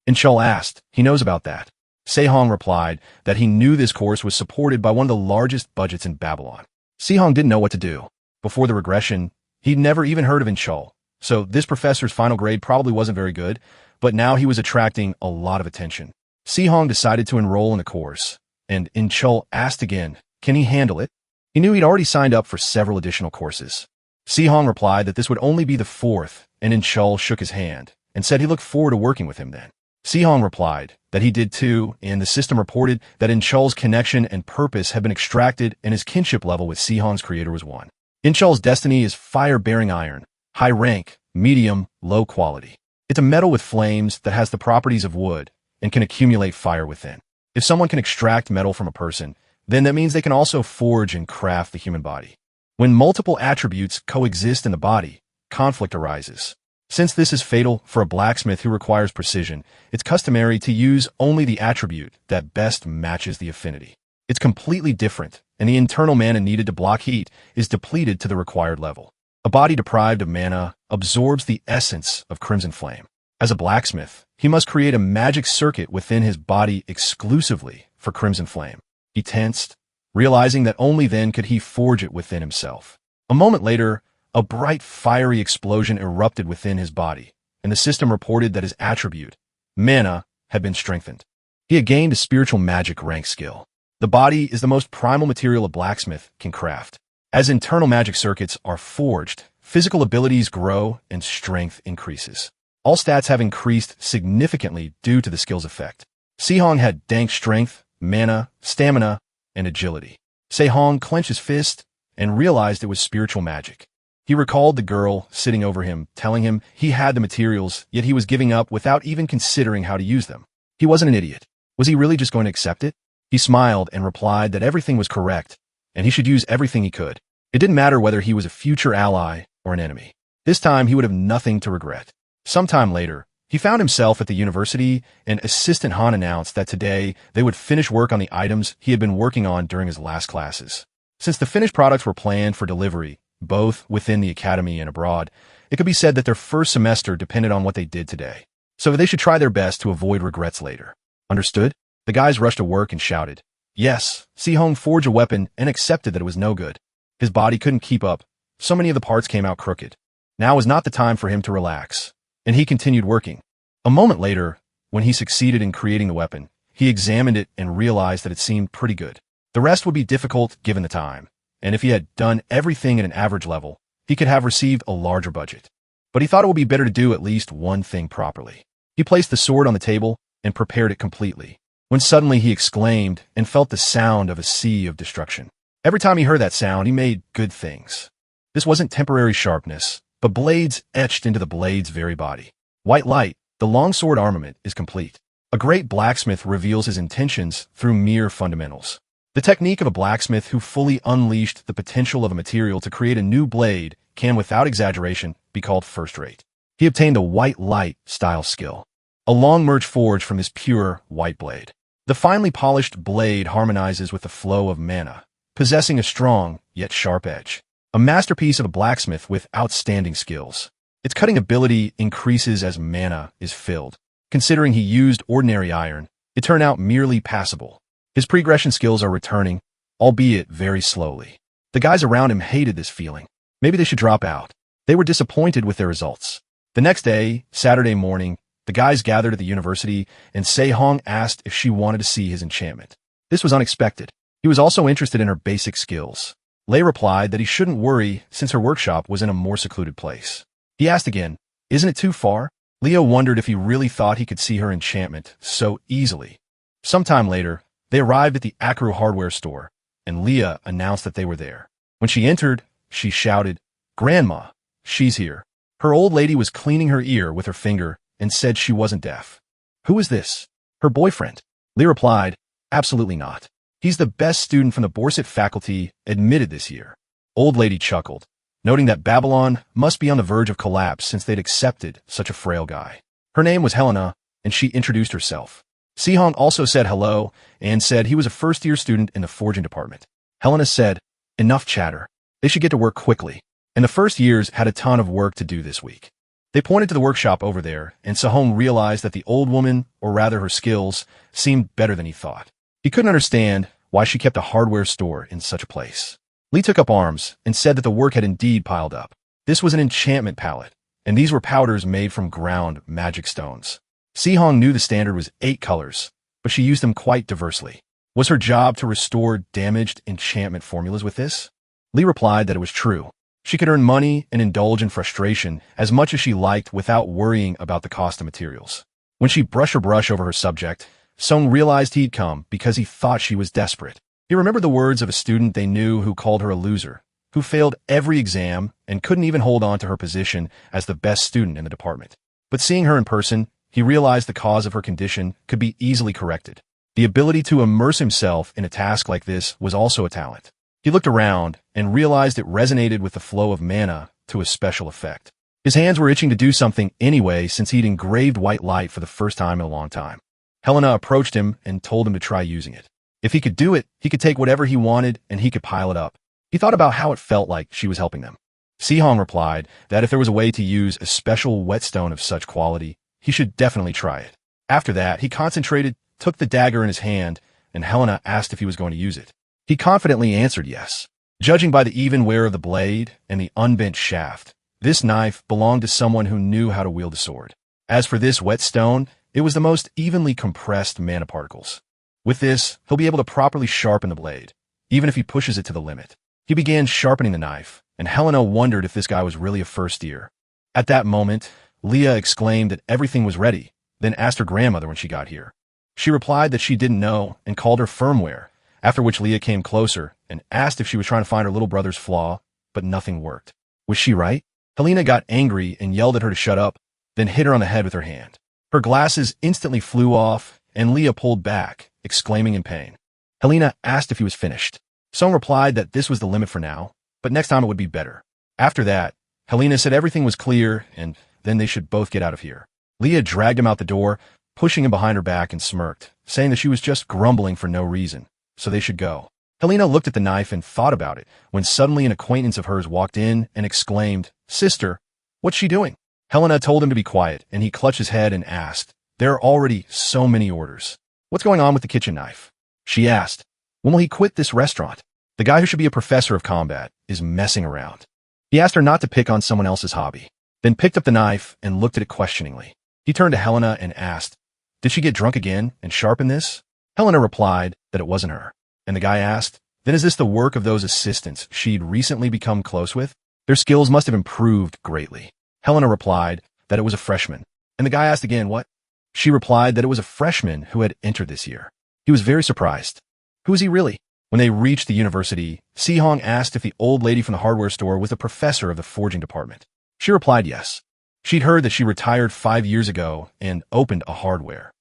Inchul asked, "He knows about that." Sehong replied that he knew this course was supported by one of the largest budgets in Babylon. Sihong didn't know what to do. Before the regression, he'd never even heard of Inchul, so this professor's final grade probably wasn't very good, but now he was attracting a lot of attention. Sihong decided to enroll in the course, and Inchul asked again, can he handle it? He knew he'd already signed up for several additional courses. Sihong replied that this would only be the fourth, and Inchul shook his hand and said he looked forward to working with him then. Sihong replied that he did too, and the system reported that Inchul's connection and purpose had been extracted and his kinship level with Sihong's creator was 1. Inchul's destiny is fire-bearing iron, high rank, medium, low quality. It's a metal with flames that has the properties of wood and can accumulate fire within. If someone can extract metal from a person, then that means they can also forge and craft the human body. When multiple attributes coexist in the body, conflict arises. Since this is fatal for a blacksmith who requires precision, it's customary to use only the attribute that best matches the affinity. It's completely different, and the internal mana needed to block heat is depleted to the required level. A body deprived of mana absorbs the essence of crimson flame. As a blacksmith, he must create a magic circuit within his body exclusively for crimson flame. He tensed, realizing that only then could he forge it within himself. A moment later, a bright, fiery explosion erupted within his body, and the system reported that his attribute, mana, had been strengthened. He had gained a spiritual magic rank skill. The body is the most primal material a blacksmith can craft. As internal magic circuits are forged, physical abilities grow and strength increases. All stats have increased significantly due to the skill's effect. Sihong had dank strength, mana, stamina, and agility. Sehong clenched his fist and realized it was spiritual magic. He recalled the girl sitting over him, telling him he had the materials, yet he was giving up without even considering how to use them. He wasn't an idiot. Was he really just going to accept it? He smiled and replied that everything was correct, and he should use everything he could. It didn't matter whether he was a future ally or an enemy. This time he would have nothing to regret. Sometime later, he found himself at the university, and Assistant Han announced that today they would finish work on the items he had been working on during his last classes. Since the finished products were planned for delivery, both within the academy and abroad, it could be said that their first semester depended on what they did today. So they should try their best to avoid regrets later. Understood? The guys rushed to work and shouted. Yes, Sihong forged a weapon and accepted that it was no good. His body couldn't keep up. So many of the parts came out crooked. Now was not the time for him to relax, and he continued working. A moment later, when he succeeded in creating the weapon, he examined it and realized that it seemed pretty good. The rest would be difficult given the time, and if he had done everything at an average level, he could have received a larger budget. But he thought it would be better to do at least one thing properly. He placed the sword on the table and prepared it completely, when suddenly he exclaimed and felt the sound of a sea of destruction. Every time he heard that sound, he made good things. This wasn't temporary sharpness, but blades etched into the blade's very body. White light, the longsword armament, is complete. A great blacksmith reveals his intentions through mere fundamentals. The technique of a blacksmith who fully unleashed the potential of a material to create a new blade can, without exaggeration, be called first-rate. He obtained a white light style skill. A long merge forged from this pure white blade. The finely polished blade harmonizes with the flow of mana, possessing a strong yet sharp edge. A masterpiece of a blacksmith with outstanding skills. Its cutting ability increases as mana is filled. Considering he used ordinary iron, it turned out merely passable. His progression skills are returning, albeit very slowly. The guys around him hated this feeling. Maybe they should drop out. They were disappointed with their results. The next day, Saturday morning, the guys gathered at the university, and Sehong asked if she wanted to see his enchantment. This was unexpected. He was also interested in her basic skills. Lei replied that he shouldn't worry since her workshop was in a more secluded place. He asked again, isn't it too far? Leo wondered if he really thought he could see her enchantment so easily. Sometime later, they arrived at the Akru hardware store, and Leah announced that they were there. When she entered, she shouted, Grandma, she's here. Her old lady was cleaning her ear with her finger and said she wasn't deaf. Who is this? Her boyfriend. Lee replied, absolutely not. He's the best student from the Borset faculty admitted this year. Old lady chuckled, noting that Babylon must be on the verge of collapse since they'd accepted such a frail guy. Her name was Helena, and she introduced herself. Si-hong also said hello and said he was a first-year student in the forging department. Helena said, "Enough chatter. They should get to work quickly." And the first years had a ton of work to do this week. They pointed to the workshop over there, and Si-hong realized that the old woman, or rather her skills, seemed better than he thought. He couldn't understand why she kept a hardware store in such a place. Lee took up arms and said that the work had indeed piled up. This was an enchantment palette, and these were powders made from ground magic stones. Si-hong knew the standard was 8 colors, but she used them quite diversely. Was her job to restore damaged enchantment formulas with this? Lee replied that it was true. She could earn money and indulge in frustration as much as she liked without worrying about the cost of materials. When she brushed her brush over her subject, Song realized he'd come because he thought she was desperate. He remembered the words of a student they knew who called her a loser, who failed every exam and couldn't even hold on to her position as the best student in the department. But seeing her in person, he realized the cause of her condition could be easily corrected. The ability to immerse himself in a task like this was also a talent. He looked around and realized it resonated with the flow of mana to a special effect. His hands were itching to do something anyway since he'd engraved white light for the first time in a long time. Helena approached him and told him to try using it. If he could do it, he could take whatever he wanted and he could pile it up. He thought about how it felt like she was helping them. Si-hong replied that if there was a way to use a special whetstone of such quality, he should definitely try it. After that, he concentrated, took the dagger in his hand, and Helena asked if he was going to use it. He confidently answered yes. Judging by the even wear of the blade and the unbent shaft, this knife belonged to someone who knew how to wield a sword. As for this whetstone, it was the most evenly compressed mana particles. With this, he'll be able to properly sharpen the blade, even if he pushes it to the limit. He began sharpening the knife, and Helena wondered if this guy was really a first year. At that moment, Leah exclaimed that everything was ready, then asked her grandmother when she got here. She replied that she didn't know and called her firmware, after which Leah came closer and asked if she was trying to find her little brother's flaw, but nothing worked. Was she right? Helena got angry and yelled at her to shut up, then hit her on the head with her hand. Her glasses instantly flew off, and Leah pulled back, exclaiming in pain. Helena asked if he was finished. Song replied that this was the limit for now, but next time it would be better. After that, Helena said everything was clear, and then they should both get out of here. Leah dragged him out the door, pushing him behind her back, and smirked, saying that she was just grumbling for no reason, so they should go. Helena looked at the knife and thought about it, when suddenly an acquaintance of hers walked in and exclaimed, "Sister, what's she doing?" Helena told him to be quiet, and he clutched his head and asked, "There are already so many orders. What's going on with the kitchen knife?" She asked, "When will he quit this restaurant? The guy who should be a professor of combat is messing around." He asked her not to pick on someone else's hobby, then picked up the knife and looked at it questioningly. He turned to Helena and asked, "Did she get drunk again and sharpen this?" Helena replied that it wasn't her. And the guy asked, "Then is this the work of those assistants she'd recently become close with? Their skills must have improved greatly." Helena replied that it was a freshman. And the guy asked again, "What?" She replied that it was a freshman who had entered this year. He was very surprised. Who is he really? When they reached the university, Si-hong asked if the old lady from the hardware store was a professor of the forging department. She replied yes. She'd heard that she retired 5 years ago and opened a hardware.